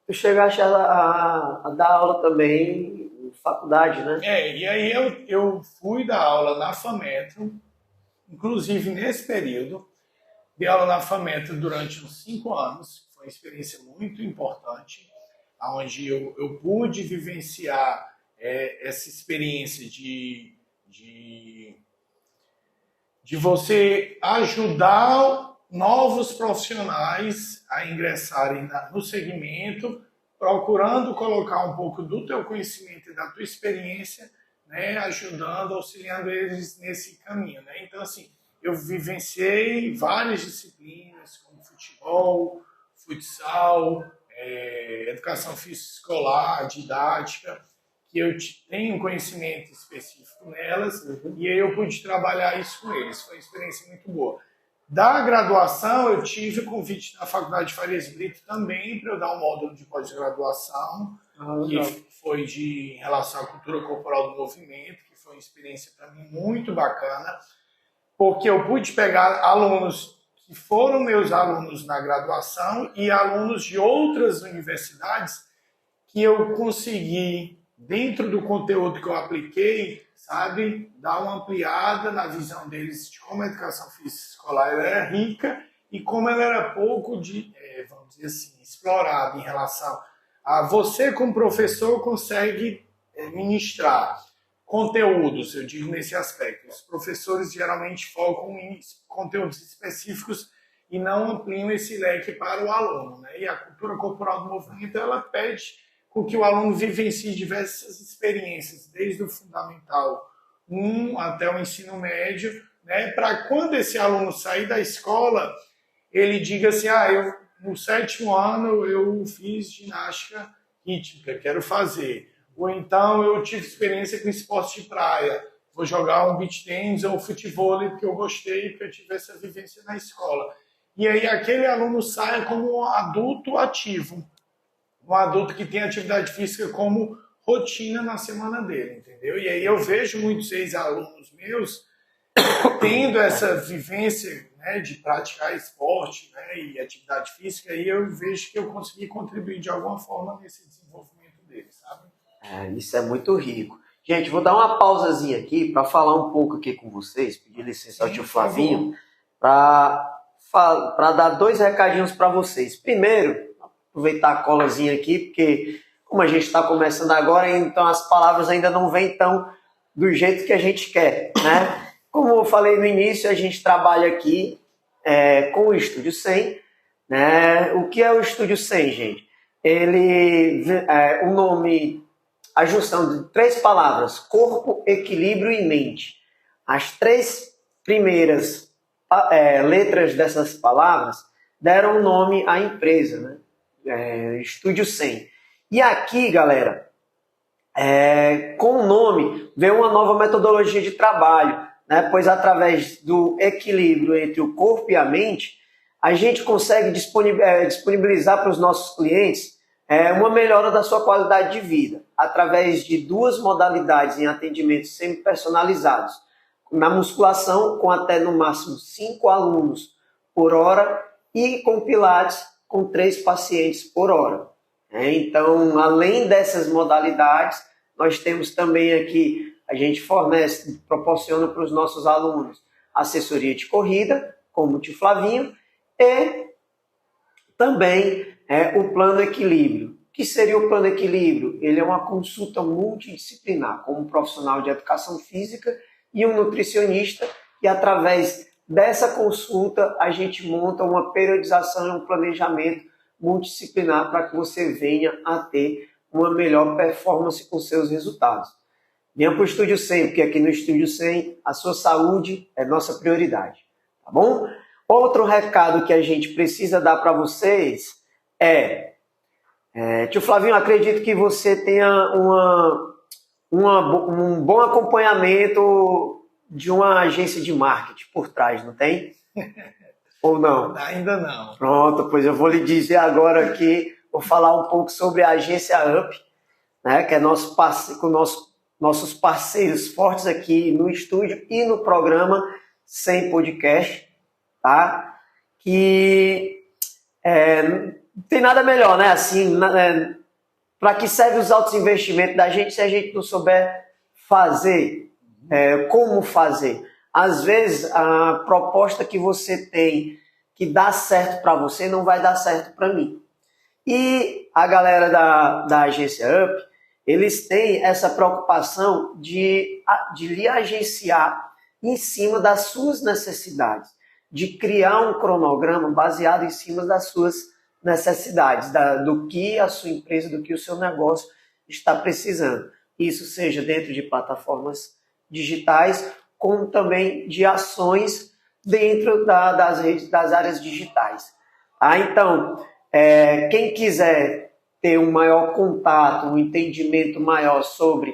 Tu chegaste a dar aula também em faculdade, né? E aí eu fui dar aula na FAMetro, inclusive nesse período, dei aula na FAMetro durante uns 5 anos, foi uma experiência muito importante, onde eu pude vivenciar essa experiência de você ajudar novos profissionais a ingressarem no segmento, procurando colocar um pouco do teu conhecimento e da tua experiência, né, ajudando, auxiliando eles nesse caminho, né? Então, assim, eu vivenciei várias disciplinas, como futebol, futsal, educação física escolar, didática, que eu tenho um conhecimento específico nelas, e aí eu pude trabalhar isso com eles. Foi uma experiência muito boa. Da graduação, eu tive o convite da Faculdade de Farias Brito também para eu dar um módulo de pós-graduação, que foi em relação à cultura corporal do movimento, que foi uma experiência para mim muito bacana, porque eu pude pegar alunos que foram meus alunos na graduação e alunos de outras universidades que eu consegui, dentro do conteúdo que eu apliquei, sabe, dar uma ampliada na visão deles de como a educação física escolar era rica e como ela era pouco, vamos dizer assim, explorada em relação a você como professor consegue ministrar conteúdos, eu digo nesse aspecto. Os professores geralmente focam em conteúdos específicos e não ampliam esse leque para o aluno, né? E a cultura corporal do movimento, ela pede com que o aluno vivencie diversas experiências, desde o Fundamental 1 até o ensino médio, né, para quando esse aluno sair da escola, ele diga assim, no 7º ano eu fiz ginástica rítmica, quero fazer. Ou então eu tive experiência com esporte de praia, vou jogar um beach tennis ou futevôlei porque eu gostei, porque eu tive essa vivência na escola. E aí aquele aluno sai como um adulto ativo, um adulto que tem atividade física como rotina na semana dele, entendeu? E aí eu vejo muitos ex-alunos meus tendo essa vivência, né, de praticar esporte, né, e atividade física, e eu vejo que eu consegui contribuir de alguma forma nesse desenvolvimento deles, sabe? Isso é muito rico. Gente, vou dar uma pausazinha aqui para falar um pouco aqui com vocês, pedir licença ao tio Flavinho, para dar 2 recadinhos para vocês. Primeiro, aproveitar a colazinha aqui, porque como a gente está começando agora, então as palavras ainda não vêm tão do jeito que a gente quer, né? Como eu falei no início, a gente trabalha aqui com o Estúdio 100, né? O que é o Estúdio 100, gente? Ele o nome, a junção de 3 palavras: corpo, equilíbrio e mente. As 3 primeiras letras dessas palavras deram nome à empresa, né? Estúdio 100. E aqui, galera, com o nome veio uma nova metodologia de trabalho, né? Pois através do equilíbrio entre o corpo e a mente, a gente consegue disponibilizar para os nossos clientes uma melhora da sua qualidade de vida, através de 2 modalidades em atendimentos semi-personalizados. Na musculação, com até no máximo 5 alunos por hora, e com pilates, com 3 pacientes por hora. Então, além dessas modalidades, nós temos também aqui, a gente proporciona para os nossos alunos assessoria de corrida, como o tio Flavinho, e também o plano equilíbrio. O que seria o plano equilíbrio? Ele é uma consulta multidisciplinar, com um profissional de educação física e um nutricionista, e através dessa consulta a gente monta uma periodização e um planejamento multidisciplinar para que você venha a ter uma melhor performance com seus resultados. Venha para o Estúdio 100, porque aqui no Estúdio 100 a sua saúde é nossa prioridade, tá bom? Outro recado que a gente precisa dar para vocês tio Flavinho, acredito que você tenha um bom acompanhamento de uma agência de marketing por trás, não tem? Ou não? Ainda não. Pronto, pois eu vou lhe dizer agora aqui, vou falar um pouco sobre a agência UP, né, que é nossos parceiros fortes aqui no estúdio e no programa Sem Podcast, tá? Que não tem nada melhor, né? Assim, para que serve os altos investimentos da gente se a gente não souber fazer, como fazer? Às vezes, a proposta que você tem que dá certo para você não vai dar certo para mim. E a galera da agência UP, eles têm essa preocupação de lhe agenciar em cima das suas necessidades, de criar um cronograma baseado em cima das suas necessidades, do que a sua empresa, do que o seu negócio está precisando. Isso seja dentro de plataformas digitais, como também de ações dentro das áreas digitais. Então, quem quiser ter um maior contato, um entendimento maior sobre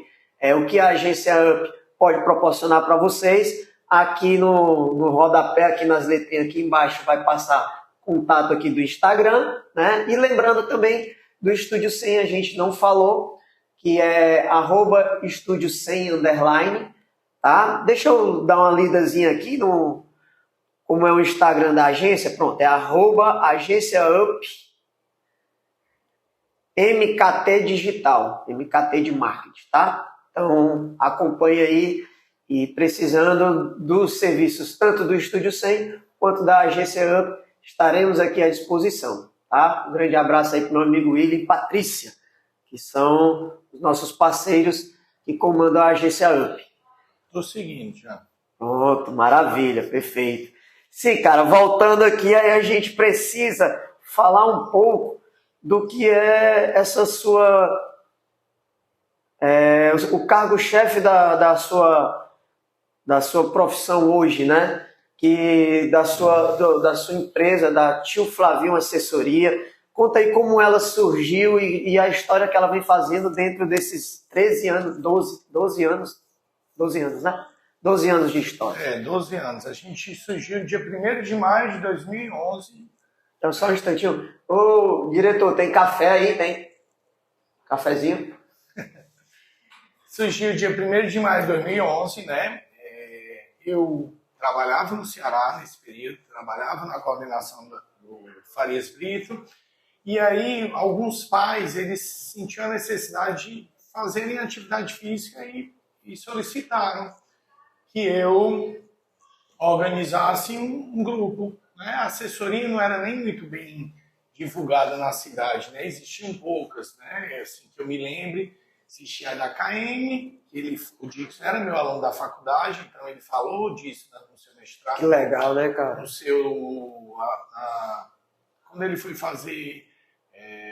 o que a agência UP pode proporcionar para vocês, aqui no rodapé, aqui nas letrinhas aqui embaixo, vai passar contato aqui do Instagram, né? E lembrando também do Estúdio 100, a gente não falou, que é @Estúdio 100_, tá? Deixa eu dar uma lidazinha aqui como é o Instagram da agência. Pronto, é @AgênciaUp MKT Digital, MKT de marketing, tá? Então, acompanhe aí, e precisando dos serviços tanto do Estúdio 100 quanto da agência UP, estaremos aqui à disposição, tá? Um grande abraço aí para o meu amigo William e Patrícia, que são os nossos parceiros que comandam a agência UP. Tô seguindo já. Pronto, maravilha, perfeito. Sim, cara, voltando aqui, aí a gente precisa falar um pouco do que é essa sua... o cargo-chefe da sua profissão hoje, né? Da sua empresa, da Tio Flavinho Assessoria. Conta aí como ela surgiu e a história que ela vem fazendo dentro desses 13 anos, 12 anos, né? 12 anos de história. 12 anos. A gente surgiu dia 1º de maio de 2011. Então, só um instantinho. Ô, diretor, tem café aí? Tem? Cafezinho? Surgiu dia 1º de maio de 2011, né? Eu trabalhava no Ceará nesse período, trabalhava na coordenação do Farias Brito, e aí alguns pais, eles sentiam a necessidade de fazerem atividade física e solicitaram que eu organizasse um grupo, né? A assessoria não era nem muito bem divulgada na cidade, né? Existiam poucas, né? Assim, que eu me lembre, existia a da KM, o Dixon era meu aluno da faculdade, então ele falou disso no seu mestrado. Que legal, né, cara? No seu, quando ele foi fazer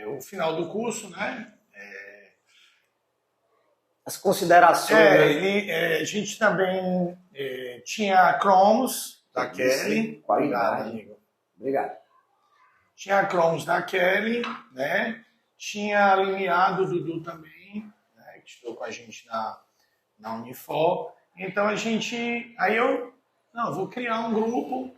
o final do curso, né? As considerações. Né? A gente também tinha a Cromos da Kelly. Obrigado, amigo. Obrigado. Tinha a Cromos da Kelly, né? Tinha a Limiado do Dudu também, né? Que estudou com a gente na Unifor. Então aí eu vou criar um grupo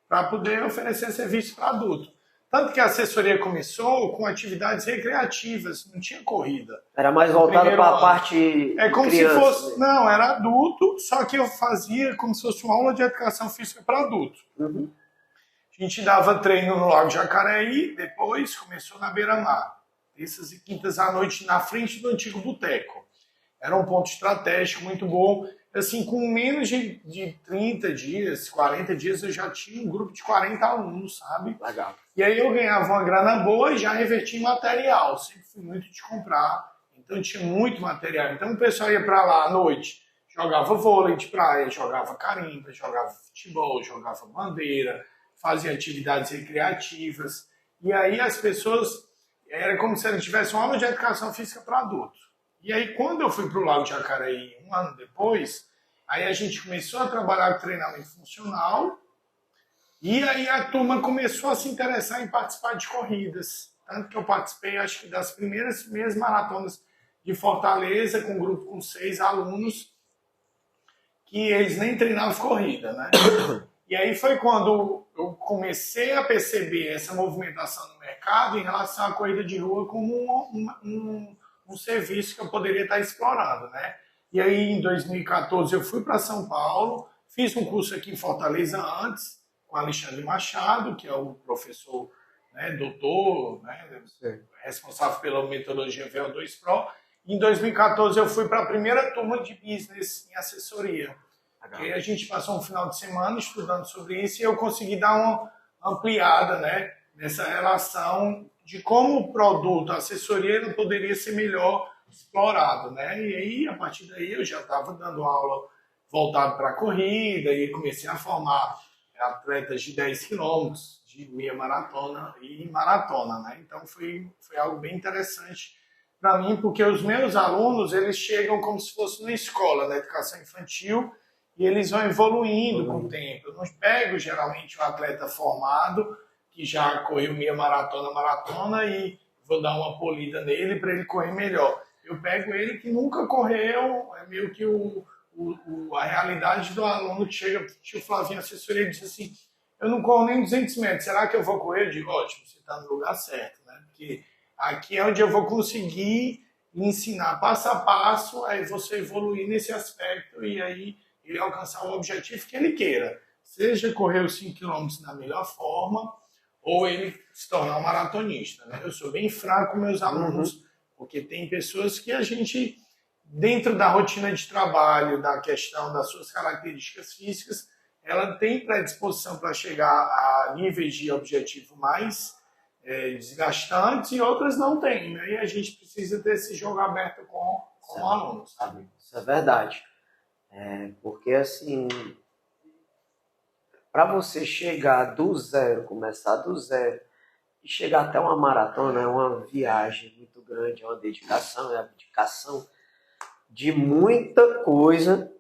para poder oferecer serviço para adulto. Tanto que a assessoria começou com atividades recreativas, não tinha corrida. Era mais voltado para a parte como criança, se fosse... né? Não, era adulto, só que eu fazia como se fosse uma aula de educação física para adulto. Uhum. A gente dava treino no Lago Jacareí, depois começou na Beira-Mar. Terças e quintas à noite, na frente do antigo boteco. Era um ponto estratégico muito bom. Assim, com menos de 30 dias, 40 dias, eu já tinha um grupo de 40 alunos, sabe? Legal. E aí eu ganhava uma grana boa e já revertia em material. Sempre fui muito de comprar, então tinha muito material. Então o pessoal ia para lá à noite, jogava vôlei de praia, jogava carimba, jogava futebol, jogava bandeira, fazia atividades recreativas. E aí as pessoas, era como se elas tivessem uma aula de educação física para adultos. E aí quando eu fui para o Lago de Jacareí, um ano depois, aí a gente começou a trabalhar com treinamento funcional. E aí a turma começou a se interessar em participar de corridas. Tanto que eu participei, acho que das primeiras meias maratonas de Fortaleza, com um grupo com 6 alunos, que eles nem treinavam corrida, né? E aí foi quando eu comecei a perceber essa movimentação no mercado em relação à corrida de rua como um serviço que eu poderia estar explorando, né? E aí em 2014 eu fui para São Paulo, fiz um curso aqui em Fortaleza antes, com Alexandre Machado, que é o professor, né, doutor, né, responsável pela metodologia VO2 Pro. Em 2014 eu fui para a primeira turma de business em assessoria. E aí a gente passou um final de semana estudando sobre isso e eu consegui dar uma ampliada, né, nessa relação de como o produto, a assessoria, ele poderia ser melhor explorado, né? E aí, a partir daí, eu já estava dando aula voltado para a corrida e comecei a formar atletas de 10 quilômetros, de meia maratona e maratona, né? Então foi algo bem interessante para mim, porque os meus alunos, eles chegam como se fosse numa escola da educação infantil e eles vão evoluindo com o tempo. Eu não pego geralmente um atleta formado que já correu meia maratona e vou dar uma polida nele para ele correr melhor. Eu pego ele que nunca correu, é meio que a realidade do aluno que chega, tio Flavinho, assessoria, e diz assim, eu não corro nem 200 metros, será que eu vou correr? Eu digo, ótimo, você está no lugar certo, né? Porque aqui é onde eu vou conseguir ensinar passo a passo, aí você evoluir nesse aspecto e aí ele alcançar o objetivo que ele queira. Seja correr os 5 km da melhor forma, ou ele se tornar um maratonista, né? Eu sou bem fraco com meus alunos, porque tem pessoas que a gente, dentro da rotina de trabalho, da questão das suas características físicas, ela tem predisposição para chegar a níveis de objetivo mais desgastantes e outras não têm, né? E a gente precisa ter esse jogo aberto com o aluno, sabe? Isso é verdade. Porque assim, para você chegar do zero, começar do zero e chegar até uma maratona é uma viagem muito grande, é uma dedicação, é a abdicação de muita coisa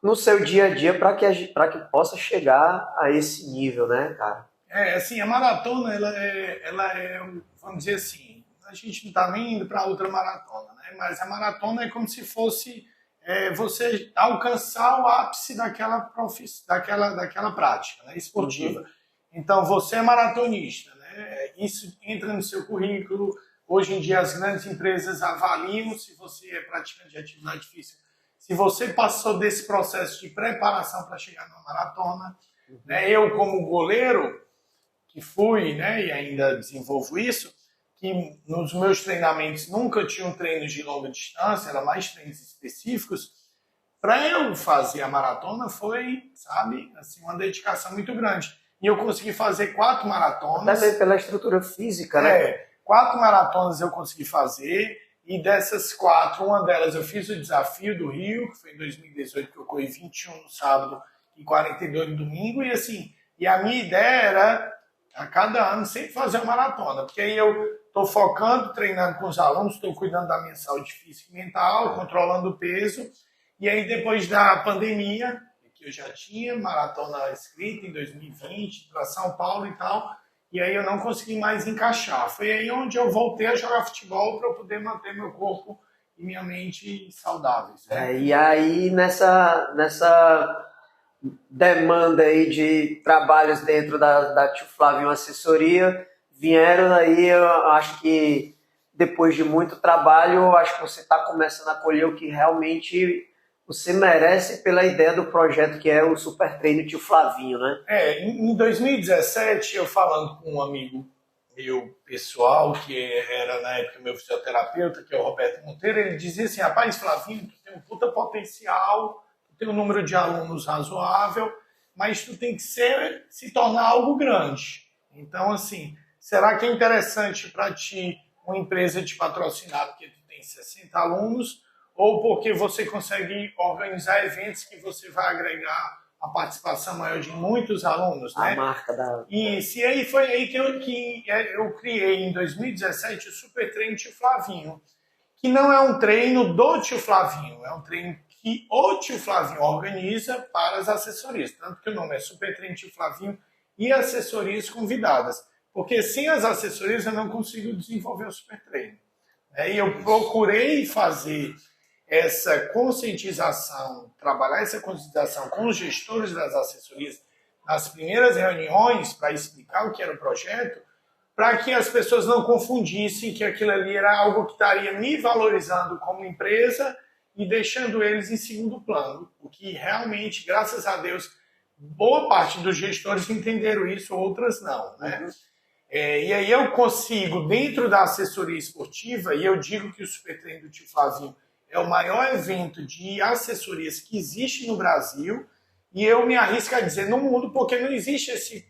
no seu dia a dia para que possa chegar a esse nível, né, cara? Assim, a maratona, ela é, vamos dizer assim, a gente não está nem indo para outra maratona, né? Mas a maratona é como se fosse você alcançar o ápice daquela prática, né, esportiva. Então, você é maratonista, né? Isso entra no seu currículo. Hoje em dia, as grandes empresas avaliam se você é praticante de atividade física, se você passou desse processo de preparação para chegar numa maratona. Né? Eu, como goleiro, que fui, né, e ainda desenvolvo isso, que nos meus treinamentos nunca tinham treinos de longa distância, era mais treinos específicos. Para eu fazer a maratona foi, sabe, assim, uma dedicação muito grande. E eu consegui fazer 4 maratonas. Também pela estrutura física, né? 4 maratonas eu consegui fazer, e dessas 4, uma delas eu fiz o desafio do Rio, que foi em 2018, que eu corri 21 no sábado e 42 no domingo, e assim, e a minha ideia era, a cada ano, sempre fazer uma maratona, porque aí eu estou focando, treinando com os alunos, estou cuidando da minha saúde física e mental, controlando o peso, e aí depois da pandemia, que eu já tinha maratona escrita em 2020, para São Paulo e tal, e aí eu não consegui mais encaixar. Foi aí onde eu voltei a jogar futebol para eu poder manter meu corpo e minha mente saudáveis. Né? E aí, nessa demanda aí de trabalhos dentro da Tio Flávio Assessoria, vieram aí, eu acho que depois de muito trabalho, eu acho que você está começando a colher o que realmente você merece pela ideia do projeto que é o Super Treino Tio Flavinho, né? Em 2017, eu falando com um amigo meu pessoal, que era na época meu fisioterapeuta, que é o Roberto Monteiro, ele dizia assim, rapaz, Flavinho, tu tem um puta potencial, tu tem um número de alunos razoável, mas tu tem que se tornar algo grande. Então, assim, será que é interessante para ti uma empresa te patrocinar porque tu tem 60 alunos, ou porque você consegue organizar eventos que você vai agregar a participação maior de muitos alunos, né? A marca da... Isso, e aí foi aí que eu criei em 2017 o Super Treino Tio Flavinho, que não é um treino do Tio Flavinho, é um treino que o Tio Flavinho organiza para as assessorias, tanto que o nome é Super Treino Tio Flavinho e assessorias convidadas, porque sem as assessorias eu não consigo desenvolver o Super Treino. E eu procurei fazer essa conscientização, trabalhar essa conscientização com os gestores das assessorias nas primeiras reuniões para explicar o que era o projeto, para que as pessoas não confundissem que aquilo ali era algo que estaria me valorizando como empresa e deixando eles em segundo plano, o que realmente, graças a Deus, boa parte dos gestores entenderam isso, outras não, né? E aí eu consigo, dentro da assessoria esportiva, e eu digo que o Super Treino do Tio Flavinho é o maior evento de assessorias que existe no Brasil, e eu me arrisco a dizer no mundo, porque não existe esse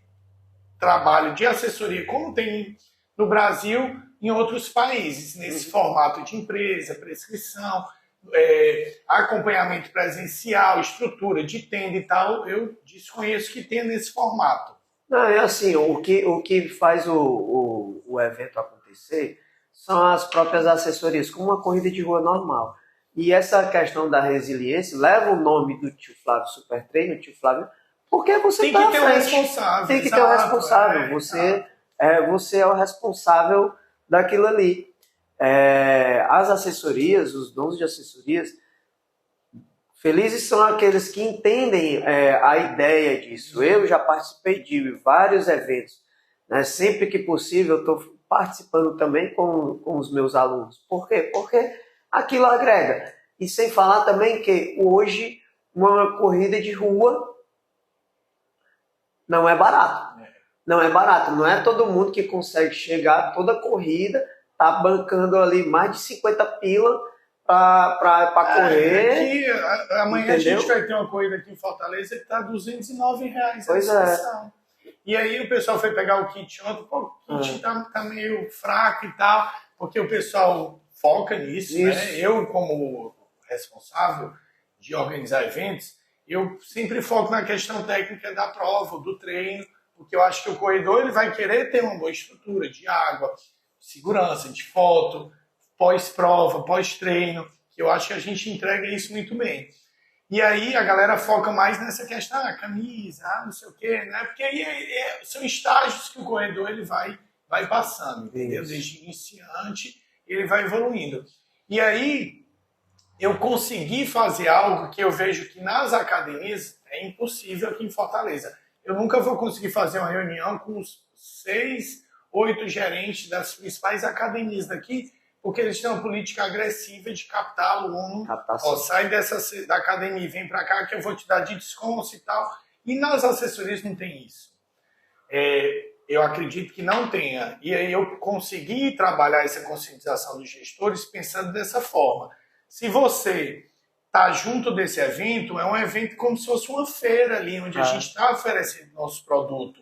trabalho de assessoria como tem no Brasil em outros países, nesse formato de empresa, prescrição, acompanhamento presencial, estrutura de tenda e tal, eu desconheço que tenha nesse formato. Não, é assim, o que faz o evento acontecer são as próprias assessorias, como uma corrida de rua normal. E essa questão da resiliência leva o nome do Tio Flávio Super Treino, Tio Flávio, porque você tem que ter o responsável. Tem que ter o responsável. Você é o responsável daquilo ali. As assessorias, os donos de assessorias, felizes são aqueles que entendem a ideia disso. Eu já participei de vários eventos. Né? Sempre que possível, eu estou participando também com os meus alunos. Por quê? Porque aquilo agrega. E sem falar também que hoje uma corrida de rua não é barato. Não é barato. Não é todo mundo que consegue chegar toda a corrida, tá bancando ali mais de 50 pila para correr. Amanhã entendeu? A gente vai ter uma corrida aqui em Fortaleza que está R$209 a inscrição. E aí o pessoal foi pegar o kit ontem, pô, o kit tá meio fraco e tal, porque o pessoal foca nisso, né? Eu, como responsável de organizar eventos, eu sempre foco na questão técnica da prova, do treino, porque eu acho que o corredor ele vai querer ter uma boa estrutura de água, segurança, de foto, pós-prova, pós-treino, que eu acho que a gente entrega isso muito bem. E aí a galera foca mais nessa questão, camisa, não sei o quê, né? Porque aí são estágios que o corredor ele vai passando, entendeu? Desde iniciante, ele vai evoluindo. E aí eu consegui fazer algo que eu vejo que nas academias é impossível aqui em Fortaleza. Eu nunca vou conseguir fazer uma reunião com os 6, 8 gerentes das principais academias daqui, porque eles têm uma política agressiva de captar aluno. Ó, sai da academia e vem para cá que eu vou te dar de desconto e tal. E nas assessorias não tem isso. Eu acredito que não tenha. E aí eu consegui trabalhar essa conscientização dos gestores pensando dessa forma. Se você está junto desse evento, é um evento como se fosse uma feira ali, onde a gente está oferecendo nosso produto.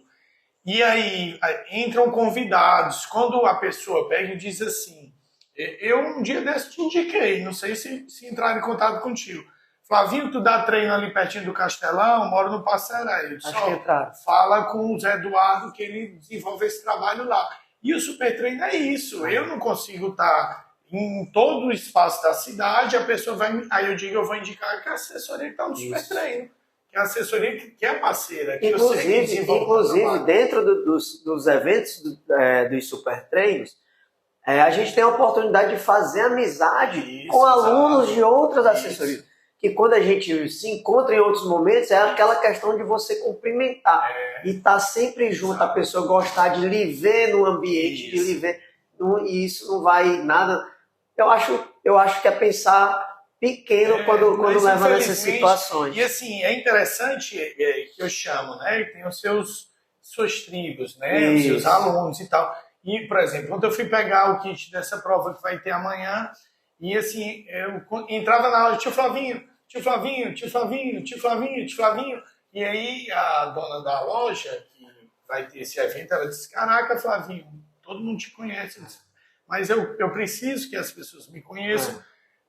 E aí entram convidados. Quando a pessoa pega e diz assim, eu um dia desse te indiquei, não sei se entrar em contato contigo. Flavinho, tu dá treino ali pertinho do Castelão, moro no Passeirão. Fala com o Zé Eduardo que ele desenvolve esse trabalho lá. E o Super Treino é isso. Eu não consigo estar em todo o espaço da cidade, a pessoa vai... Aí eu vou indicar que a assessoria que está no Super Treino. Que é a assessoria que é parceira. Que inclusive dentro dos eventos dos Super Treinos, a gente tem a oportunidade de fazer amizade com alunos de outras assessorias. Que quando a gente se encontra em outros momentos, é aquela questão de você cumprimentar. E estar sempre junto, a pessoa gostar de lhe ver no ambiente, de lhe ver. E isso não vai nada... Eu acho que é pensar pequeno quando leva nessas situações. E assim, é interessante que eu chamo, né? Tem os suas tribos, né? Os seus alunos e tal. E, por exemplo, quando eu fui pegar o kit dessa prova que vai ter amanhã, e assim, eu entrava na aula, tio Flavinho, e aí a dona da loja, que vai ter esse evento, ela disse, caraca, Flavinho, todo mundo te conhece, mas eu preciso que as pessoas me conheçam,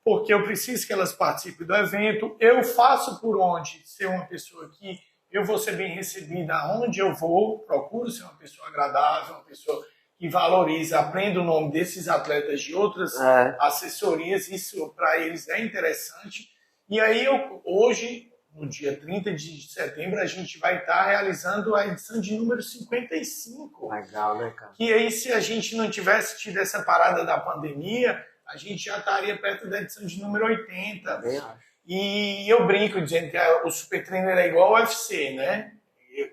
porque eu preciso que elas participem do evento, eu faço por onde ser uma pessoa que eu vou ser bem recebida aonde eu vou, procuro ser uma pessoa agradável, uma pessoa que valoriza, aprenda o nome desses atletas de outras assessorias, isso para eles é interessante. E aí, hoje, no dia 30 de setembro, a gente vai estar realizando a edição de número 55. Legal, né, cara? Que aí, se a gente não tivesse tido essa parada da pandemia, a gente já estaria perto da edição de número 80. Bem acho. E eu brinco dizendo que o Super Trainer é igual ao UFC, né?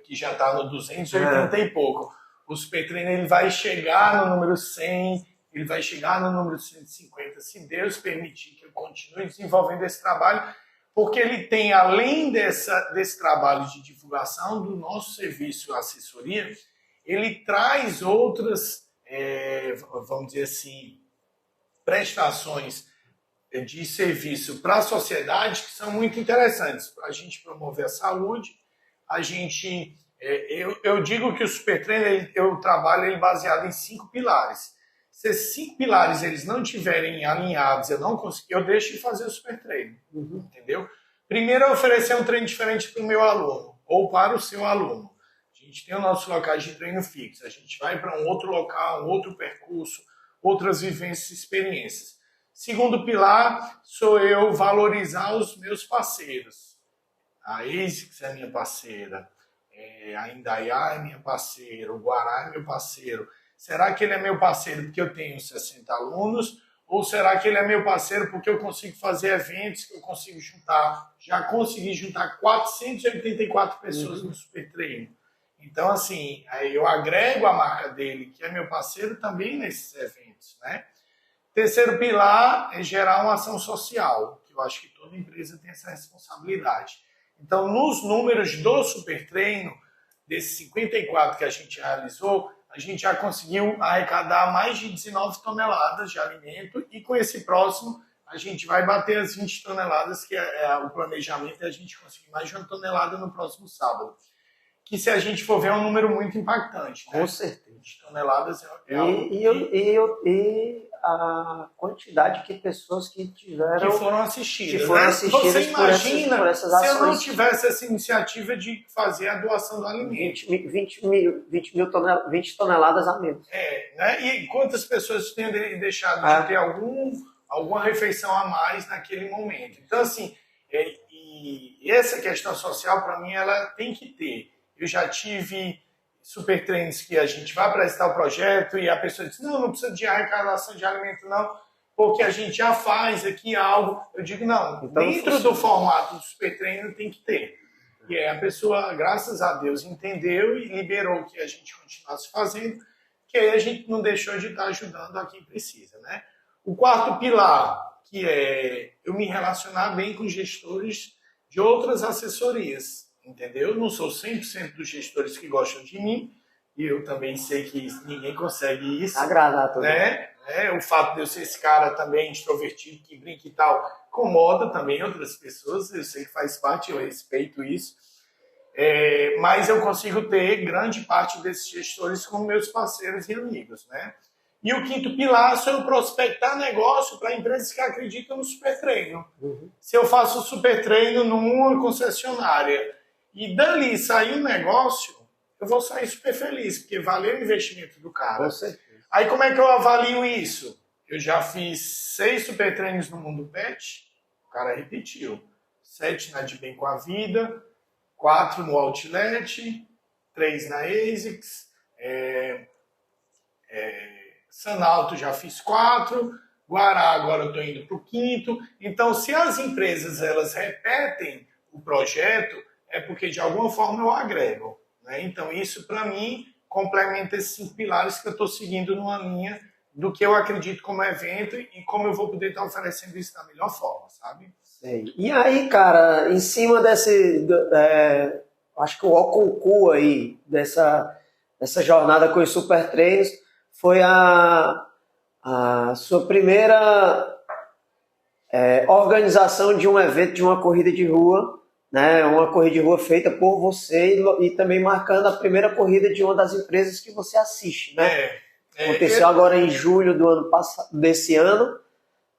Que já está no 280 e pouco. O Super Trainer ele vai chegar no número 100, ele vai chegar no número 150, se Deus permitir que eu continue desenvolvendo esse trabalho, porque ele tem, além desse trabalho de divulgação do nosso serviço assessoria, ele traz outras, vamos dizer assim, prestações de serviço para a sociedade que são muito interessantes. Para a gente promover a saúde, a gente... Eu digo que o Super Trainer, eu trabalho ele baseado em 5 pilares. Se esses 5 pilares eles não estiverem alinhados, eu deixo de fazer o Super Trainer. Entendeu? Primeiro, eu oferecer um treino diferente para o meu aluno, ou para o seu aluno. A gente tem o nosso local de treino fixo, a gente vai para um outro local, um outro percurso, outras vivências e experiências. Segundo pilar, sou eu valorizar os meus parceiros. A ASICS é minha parceira, a Indaiá é minha parceira, o Guará é meu parceiro. Será que ele é meu parceiro porque eu tenho 60 alunos? Ou será que ele é meu parceiro porque eu consigo fazer eventos que eu consigo juntar? Já consegui juntar 484 pessoas no Super Treino. Então, assim, eu agrego a marca dele, que é meu parceiro, também nesses eventos, né? Terceiro pilar é gerar uma ação social, que eu acho que toda empresa tem essa responsabilidade. Então, nos números do Super Treino, desses 54 que a gente realizou, a gente já conseguiu arrecadar mais de 19 toneladas de alimento e com esse próximo a gente vai bater as 20 toneladas, que é o planejamento, e a gente conseguir mais de 1 tonelada no próximo sábado. Que se a gente for ver é um número muito impactante. Né? Com certeza. 20 toneladas e a quantidade de pessoas que tiveram... Que foram assistidas. Você imagina por essas ações. Se eu não tivesse essa iniciativa de fazer a doação do alimento. 20 toneladas a menos. Né? E quantas pessoas têm deixado de ter alguma refeição a mais naquele momento. Então, assim, e essa questão social, para mim, ela tem que ter. Eu já tive super treinos que a gente vai apresentar o projeto e a pessoa diz, não precisa de arrecadação de alimento, não. porque a gente já faz aqui algo. Eu digo, não, Então, dentro do formato do super treino tem que ter. E aí a pessoa, graças a Deus, entendeu e liberou que a gente continuasse fazendo, que aí a gente não deixou de estar ajudando a quem precisa, né? O quarto pilar, que é eu me relacionar bem com gestores de outras assessorias, entendeu? Eu não sou 100% dos gestores que gostam de mim, e eu também sei que ninguém consegue isso. Agradar todo mundo. Né? O fato de eu ser esse cara também extrovertido, que brinca e tal, incomoda também outras pessoas, eu sei que faz parte, eu respeito isso. Mas eu consigo ter grande parte desses gestores como meus parceiros e amigos, né? E o quinto pilar é eu prospectar negócio para empresas que acreditam no super treino. Uhum. Se eu faço super treino numa concessionária e dali sair um negócio, eu vou sair super feliz, porque valeu o investimento do cara. Com certeza. Aí como é que eu avalio isso? Eu já fiz 6 super treinos no Mundo Pet, o cara repetiu. 7 na De Bem com a Vida, 4 no Outlet, 3 na ASICS, Sanalto já fiz 4, Guará agora eu estou indo para o 5º. Então, se as empresas elas repetem o projeto, é porque de alguma forma eu agrego. Né? Então, isso para mim complementa esses 5 pilares que eu estou seguindo numa linha do que eu acredito como evento e como eu vou poder estar oferecendo isso da melhor forma, sabe? Sei. E aí, cara, em cima acho que o concurso aí dessa jornada com os super treinos foi a sua primeira organização de um evento, de uma corrida de rua, né? Uma corrida de rua feita por você e também marcando a primeira corrida de uma das empresas que você assiste, né? Aconteceu agora em julho do ano passado, desse ano,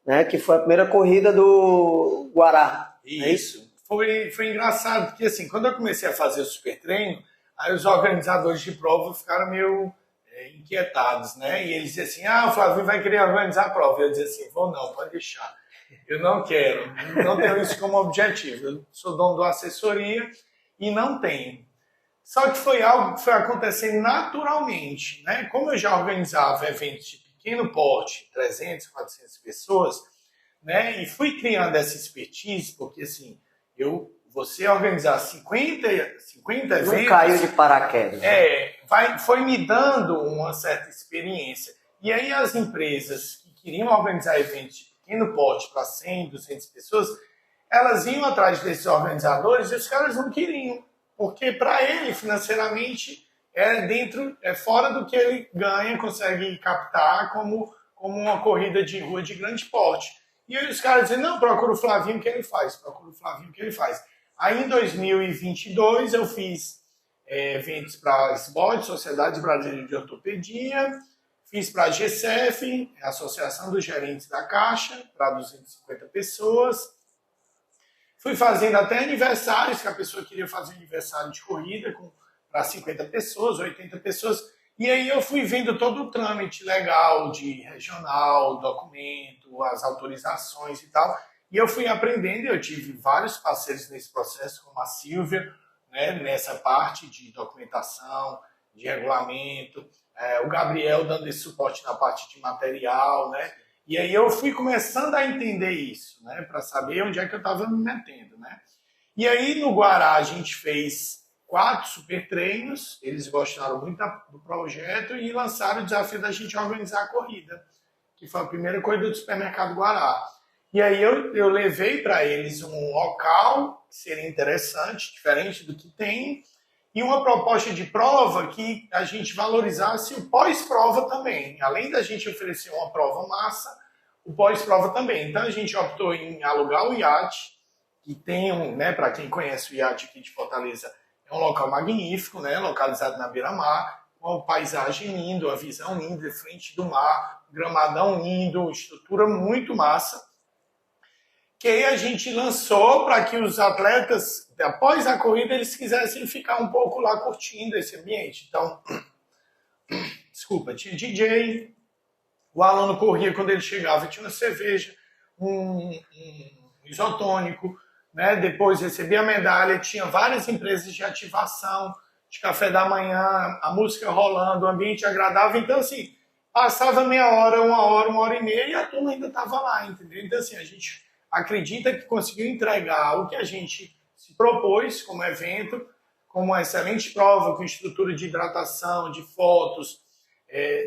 né? Que foi a primeira corrida do Guará. Isso. Foi engraçado, porque assim, quando eu comecei a fazer o super treino, aí os organizadores de prova ficaram meio inquietados, né? E eles diziam assim, o Flavinho vai querer organizar a prova. Eu dizia assim, vou não, pode deixar. Eu não quero, não tenho isso como objetivo. Eu sou dono de uma assessoria e não tenho. Só que foi algo que foi acontecendo naturalmente, né? Como eu já organizava eventos de pequeno porte, 300, 400 pessoas, né? E fui criando essa expertise, porque assim, você organizar 50 eventos... Não caiu de paraquedas. Foi me dando uma certa experiência. E aí as empresas que queriam organizar eventos de pequeno porte para 100, 200 pessoas, elas iam atrás desses organizadores e os caras não queriam. Porque para ele, financeiramente, é fora do que ele ganha, consegue captar como uma corrida de rua de grande porte. E aí os caras dizem, não, procura o Flavinho que ele faz, Aí em 2022 eu fiz eventos para a SBOD, Sociedade Brasileira de Ortopedia, fiz para a GCF, Associação dos Gerentes da Caixa, para 250 pessoas. Fui fazendo até aniversários, que a pessoa queria fazer aniversário de corrida para 50 pessoas, 80 pessoas. E aí eu fui vendo todo o trâmite legal de regional, documento, as autorizações e tal. E eu fui aprendendo, eu tive vários parceiros nesse processo, como a Silvia, né, nessa parte de documentação, de regulamento, o Gabriel dando esse suporte na parte de material, né? E aí eu fui começando a entender isso, né, para saber onde é que eu estava me metendo, né? E aí no Guará a gente fez 4 super treinos, eles gostaram muito do projeto e lançaram o desafio da gente organizar a corrida, que foi a primeira corrida do Supermercado Guará. E aí eu levei para eles um local que seria interessante, diferente do que tem, e uma proposta de prova que a gente valorizasse o pós-prova também. Além da gente oferecer uma prova massa, o pós-prova também. Então a gente optou em alugar o iate, que tem né, para quem conhece o iate aqui de Fortaleza, é um local magnífico, né, localizado na beira-mar, com uma paisagem linda, uma visão linda de frente do mar, gramadão lindo, estrutura muito massa. Que aí a gente lançou para que os atletas, após a corrida, eles quisessem ficar um pouco lá curtindo esse ambiente. Então, tinha DJ, o aluno corria quando ele chegava, tinha uma cerveja, um isotônico, né? Depois recebia a medalha, tinha várias empresas de ativação, de café da manhã, a música rolando, o ambiente agradável. Então, assim, passava meia uma hora e meia e a turma ainda estava lá, entendeu? Então, assim, a gente acredita que conseguiu entregar o que a gente se propôs como evento, como uma excelente prova, com estrutura de hidratação, de fotos,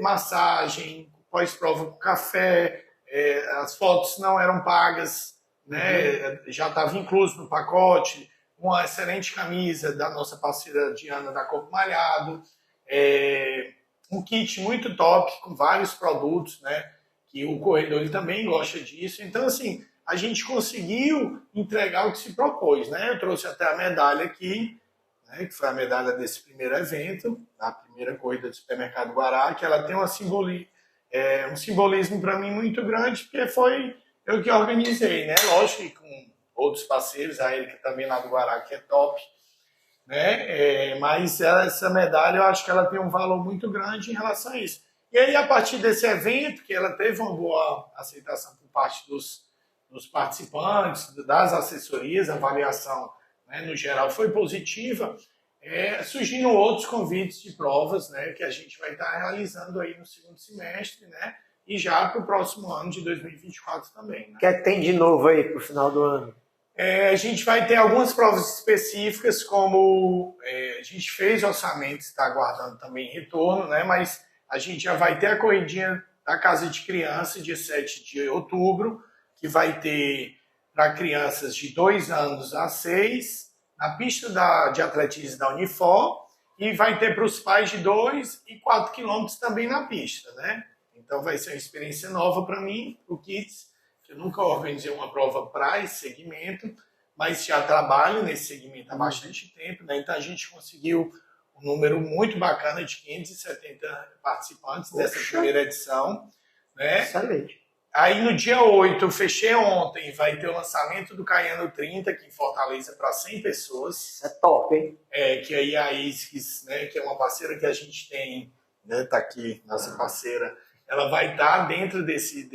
massagem, pós-prova com café, as fotos não eram pagas, né? Já estava incluso no pacote, uma excelente camisa da nossa parceira Diana da Corpo Malhado, um kit muito top com vários produtos, né? Que o corredor ele também gosta disso. Então, assim, a gente conseguiu entregar o que se propôs, né? Eu trouxe até a medalha aqui, né? Que foi a medalha desse primeiro evento, a primeira corrida do Supermercado Guará, que ela tem um simbolismo para mim muito grande, porque foi eu que organizei, né? Lógico que com outros parceiros, a Erika também lá do Guará, que é top, né? Mas essa medalha, eu acho que ela tem um valor muito grande em relação a isso. E aí, a partir desse evento, que ela teve uma boa aceitação por parte dos participantes, das assessorias, a avaliação, né, no geral foi positiva, surgindo outros convites de provas, né, que a gente vai estar realizando aí no segundo semestre, né, e já para o próximo ano de 2024 também. Né? O que é que tem de novo aí para o final do ano? A gente vai ter algumas provas específicas, como a gente fez orçamento, está aguardando também retorno, né, mas a gente já vai ter a corridinha da Casa de Criança, dia 7 de outubro, que vai ter para crianças de 2 anos a 6, na pista de atletismo da Unifor, e vai ter para os pais de 2 e 4 quilômetros também na pista, né? Então vai ser uma experiência nova para mim, o Kids, que eu nunca organizei uma prova para esse segmento, mas já trabalho nesse segmento há bastante tempo, né? Então a gente conseguiu um número muito bacana de 570 participantes dessa primeira edição, né? Excelente. Aí no dia 8, eu fechei ontem, vai ter o lançamento do Caiano 30 aqui em Fortaleza para 100 pessoas. Isso é top, hein? Que aí a ISKS, né, que é uma parceira que a gente tem, né, tá aqui, nossa parceira, ela vai estar dentro desse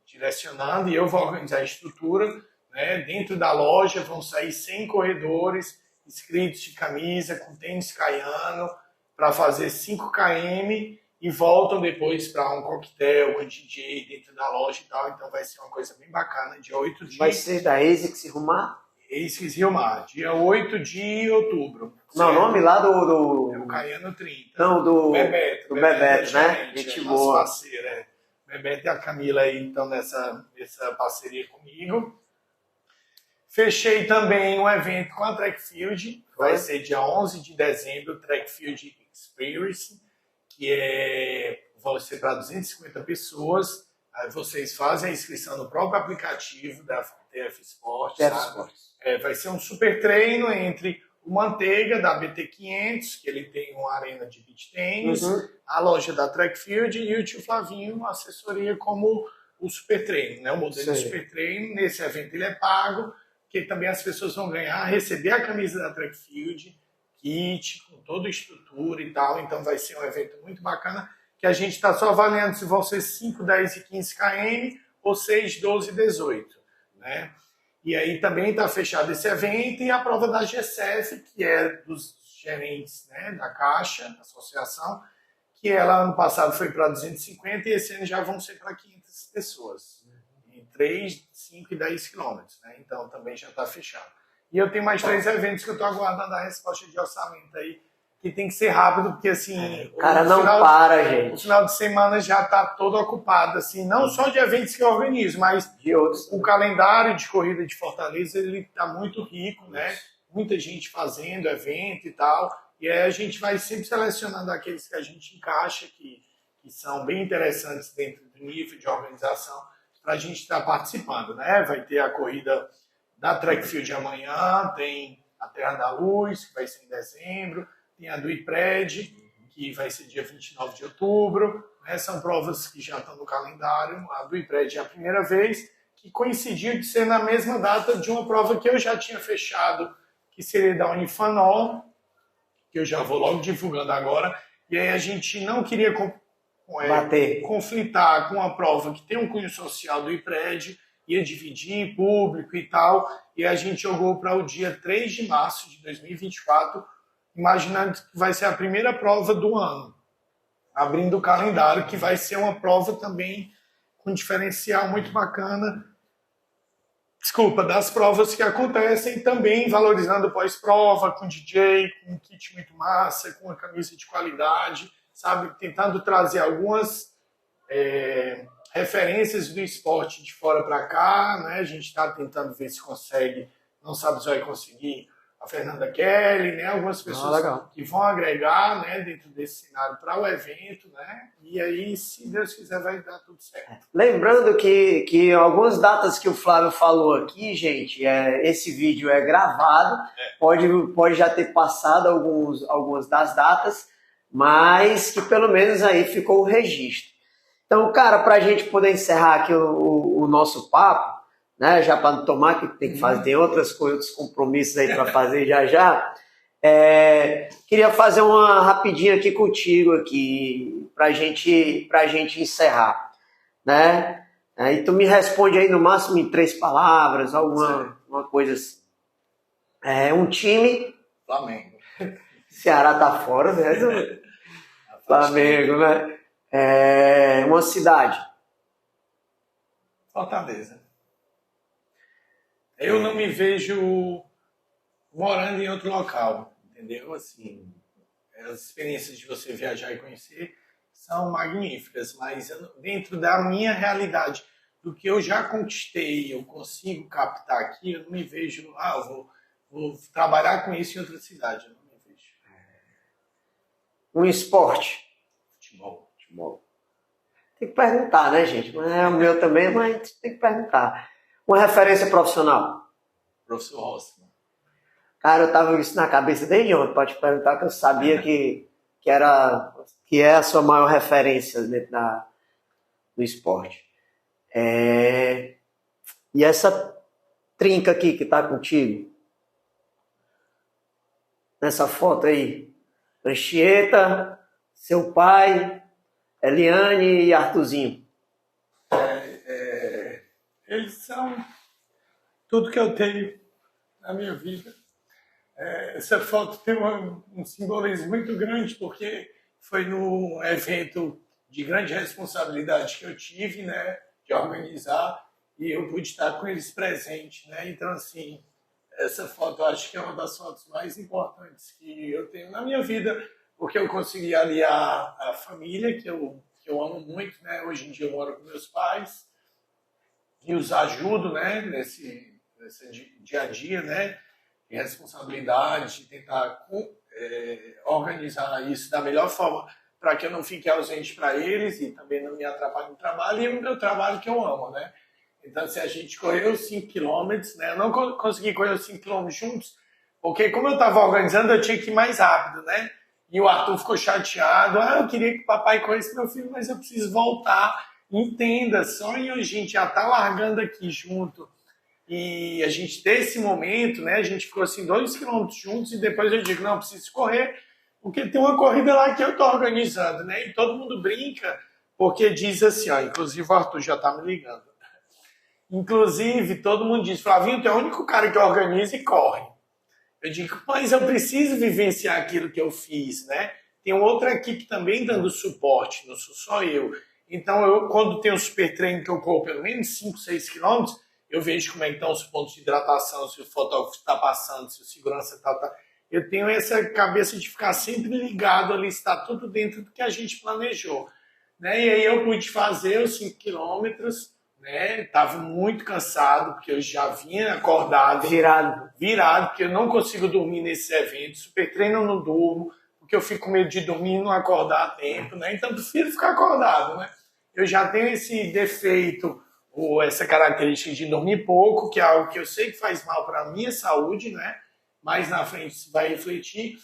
direcionando, e eu vou organizar a estrutura, né, dentro da loja vão sair 100 corredores inscritos de camisa, com tênis Caiano, para fazer 5 km, e voltam depois para um coquetel com DJ dentro da loja e tal. Então vai ser uma coisa bem bacana, dia 8 de... Vai ser da ASICS Rumar? ASICS Rumar, dia 8 de outubro. Não, o nome lá do... É o Caiano 30. Não, do Bebeto. Do Bebeto, né? Gente boa. Parceira, Bebeto e a Camila aí, então, nessa parceria comigo. Fechei também um evento com a Trackfield. Vai ser dia 11 de dezembro, Trackfield Experience, que vai ser para 250 pessoas. Aí vocês fazem a inscrição no próprio aplicativo da TF Sports. Vai ser um super treino entre o Manteiga, da BT500, que ele tem uma arena de beach tênis, a loja da Trackfield, e o tio Flavinho, assessoria como o super treino, né? O modelo de super treino. Nesse evento ele é pago, que também as pessoas vão receber a camisa da Trackfield, kit, com toda a estrutura e tal. Então vai ser um evento muito bacana, que a gente está só avaliando se vão ser 5, 10 e 15 km ou 6, 12 e 18, né? E aí também está fechado esse evento, e a prova da GCF, que é dos gerentes, né, da Caixa, associação, que ela ano passado foi para 250 e esse ano já vão ser para 500 pessoas, em 3, 5 e 10 quilômetros, né? Então também já está fechado. E eu tenho mais 3 eventos que eu estou aguardando a resposta de orçamento aí, que tem que ser rápido, porque assim... O cara não para, gente. O final de semana já está todo ocupado, assim, não só de eventos que eu organizo, mas de outros. O calendário de corrida de Fortaleza, ele está muito rico, né? Muita gente fazendo evento e tal, e aí a gente vai sempre selecionando aqueles que a gente encaixa, que são bem interessantes dentro do nível de organização, para a gente estar participando, né? Vai ter a corrida da Trackfield amanhã, tem a Terra da Luz, que vai ser em dezembro, tem a do IPRED, que vai ser dia 29 de outubro, né? São provas que já estão no calendário. A do IPRED é a primeira vez, que coincidiu de ser na mesma data de uma prova que eu já tinha fechado, que seria da Unifanol, que eu já vou logo divulgando agora, e aí a gente não queria conflitar com a prova que tem um cunho social do IPRED, ia dividir público e tal, e a gente jogou para o dia 3 de março de 2024, imaginando que vai ser a primeira prova do ano. abrindo o calendário, que vai ser uma prova também com diferencial muito bacana. Desculpa, das provas que acontecem, também valorizando o pós-prova, com DJ, com um kit muito massa, com uma camisa de qualidade, sabe? Tentando trazer algumas referências do esporte de fora para cá, né? A gente está tentando ver se consegue, não sabe se vai conseguir, a Fernanda Kelly, né? Algumas pessoas que vão agregar, né, dentro desse cenário para o evento, né? E aí, se Deus quiser, vai dar tudo certo. Lembrando que algumas datas que o Flávio falou aqui, gente, esse vídeo é gravado, pode já ter passado algumas das datas, mas que pelo menos aí ficou o registro. Então, cara, para a gente poder encerrar aqui o nosso papo, né, já para não tomar, que tem que fazer, tem outras coisas, outros compromissos aí para fazer já. Queria fazer uma rapidinha aqui contigo aqui, para gente encerrar, né? Aí tu me responde aí no máximo em 3 palavras, uma coisa assim. Um time. Flamengo. Ceará tá fora, né? Flamengo, né? Uma cidade. Fortaleza. Eu não me vejo morando em outro local, entendeu? Assim, as experiências de você viajar e conhecer são magníficas, mas dentro da minha realidade, do que eu já conquistei, eu consigo captar aqui, eu não me vejo, eu vou trabalhar com isso em outra cidade, eu não me vejo. Um esporte. Futebol. Tem que perguntar, né, gente? Não é o meu também, mas tem que perguntar. Uma referência profissional. Professor Rossi. Cara, eu tava com isso na cabeça desde ontem, pode te perguntar, que eu sabia que é a sua maior referência dentro do esporte. E essa trinca aqui que tá contigo, nessa foto aí, Anchieta, seu pai, Eliane e Arthurzinho. Eles são tudo que eu tenho na minha vida. Essa foto tem um simbolismo muito grande, porque foi num evento de grande responsabilidade que eu tive, né, de organizar, e eu pude estar com eles presentes, né? Então, assim, essa foto eu acho que é uma das fotos mais importantes que eu tenho na minha vida, porque eu consegui aliar a família, que eu amo muito, né? Hoje em dia eu moro com meus pais, e os ajudo, né, nesse dia a dia, né, de responsabilidade, de tentar organizar isso da melhor forma para que eu não fique ausente para eles e também não me atrapalhe no trabalho, e o meu trabalho que eu amo, né. Então, se a gente correu 5 quilômetros, né, eu não consegui correr os 5 quilômetros juntos, porque como eu estava organizando, eu tinha que ir mais rápido, né, e o Arthur ficou chateado, eu queria que o papai corresse meu filho, mas eu preciso voltar. Entenda, só em a gente já tá largando aqui junto e a gente ter esse momento, né? A gente ficou assim 2 quilômetros juntos e depois eu digo, não, preciso correr, porque tem uma corrida lá que eu tô organizando, né? E todo mundo brinca, porque diz assim, inclusive o Arthur já tá me ligando. Inclusive, todo mundo diz, Flavinho, tu é o único cara que organiza e corre. Eu digo, mas eu preciso vivenciar aquilo que eu fiz, né? Tem outra equipe também dando suporte, não sou só eu. Então, quando tem um super treino que eu corro pelo menos 5, 6 quilômetros, eu vejo como é que estão os pontos de hidratação, se o fotógrafo está passando, se o segurança está... Eu tenho essa cabeça de ficar sempre ligado ali, está tudo dentro do que a gente planejou, né? E aí eu pude fazer os 5 quilômetros, né? Estava muito cansado, porque eu já vinha acordado. Virado, porque eu não consigo dormir nesse evento. Super treino eu não durmo, porque eu fico com medo de dormir e não acordar a tempo, né? Então eu prefiro ficar acordado, né? Eu já tenho esse defeito, ou essa característica de dormir pouco, que é algo que eu sei que faz mal para a minha saúde, né? Mais na frente isso vai refletir,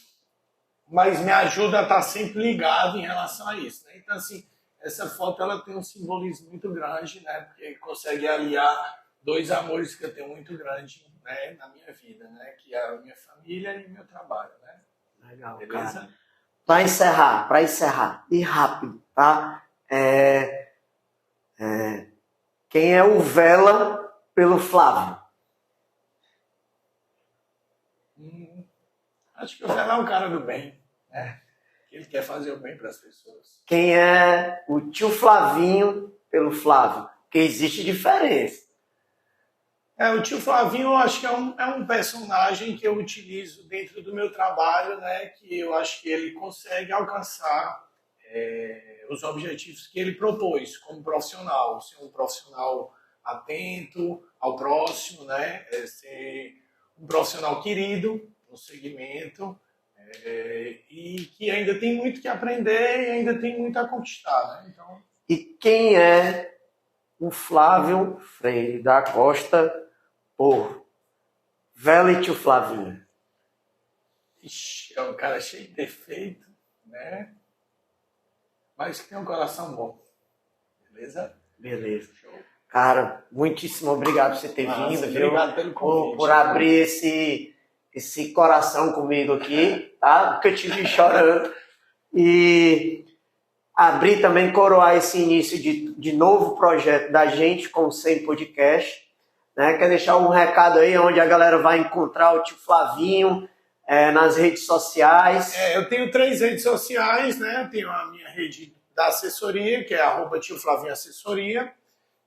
mas me ajuda a estar sempre ligado em relação a isso, né? Então, assim, essa foto ela tem um simbolismo muito grande, né? Porque consegue aliar 2 amores que eu tenho muito grande, né, na minha vida, né? Que é a minha família e o meu trabalho, né? Legal, beleza? Cara. Para encerrar, e rápido, tá? Quem é o Vela pelo Flávio? Acho que o Vela é um cara do bem, né? Ele quer fazer o bem para as pessoas. Quem é o tio Flavinho pelo Flávio? Porque existe diferença. O tio Flavinho, eu acho que é um personagem que eu utilizo dentro do meu trabalho, né? Que eu acho que ele consegue alcançar os objetivos que ele propôs como profissional. Ser um profissional atento ao próximo, né? Ser um profissional querido no segmento e que ainda tem muito que aprender e ainda tem muito a conquistar, né? Então... E quem é o Flávio Freire da Costa por velho tio Flavinho? Ixi, é um cara cheio de defeito, né? Mas que tem um coração bom. Beleza? Beleza. Show. Cara, muitíssimo obrigado por você ter vindo. Obrigado pelo convite. Por abrir esse coração comigo aqui, tá? Porque eu te vi chorando. E abrir também, coroar esse início de novo projeto da gente com o 100 Podcast. Né? Quer deixar um recado aí onde a galera vai encontrar o tio Flavinho nas redes sociais? Eu tenho 3 redes sociais, né? Eu tenho a minha rede da assessoria, que é @tioflavinhoassessoria.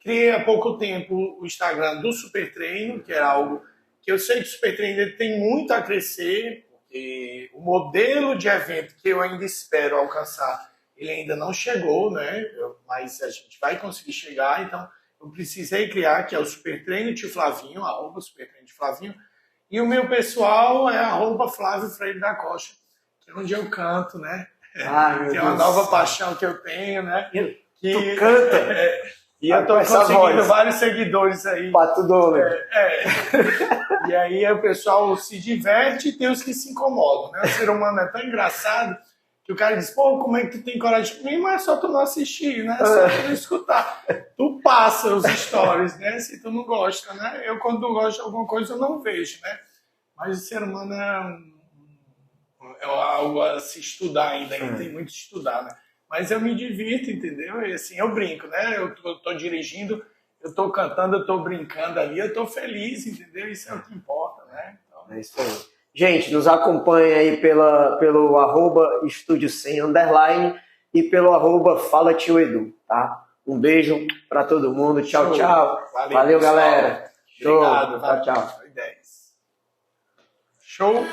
Criei há pouco tempo o Instagram do Super Treino, que é algo que eu sei que o Super Treino tem muito a crescer, porque o modelo de evento que eu ainda espero alcançar, ele ainda não chegou, né? Mas a gente vai conseguir chegar, então eu precisei criar, que é o Super Treino Tio Flavinho, @Super Treino Tio Flavinho, e o meu pessoal é @Flávio Freire da Costa, que é onde eu canto, né? Que é uma nova paixão que eu tenho, né? Tu canta? E eu tô conseguindo vários seguidores aí. Pato Dono. E aí o pessoal se diverte e tem os que se incomodam, né? O ser humano é tão engraçado que o cara diz, pô, como é que tu tem coragem de comer? Mas é só tu não assistir, né? É só tu não escutar. Tu passa os stories, né? Se tu não gosta, né? Eu, quando não gosto de alguma coisa, eu não vejo, né? Mas o ser humano é algo a se estudar ainda tem muito a estudar, né? Mas eu me divirto, entendeu? E assim, eu brinco, né? Eu tô dirigindo, eu tô cantando, eu tô brincando ali, eu tô feliz, entendeu? Isso é o que importa, né? Então... É isso aí. Gente, nos acompanha aí pelo @Estúdio 100 _ e pelo @Fala Tio Edu, tá? Um beijo pra todo mundo. Tchau, tchau. Valeu galera. Obrigado. Show. Tchau. Show.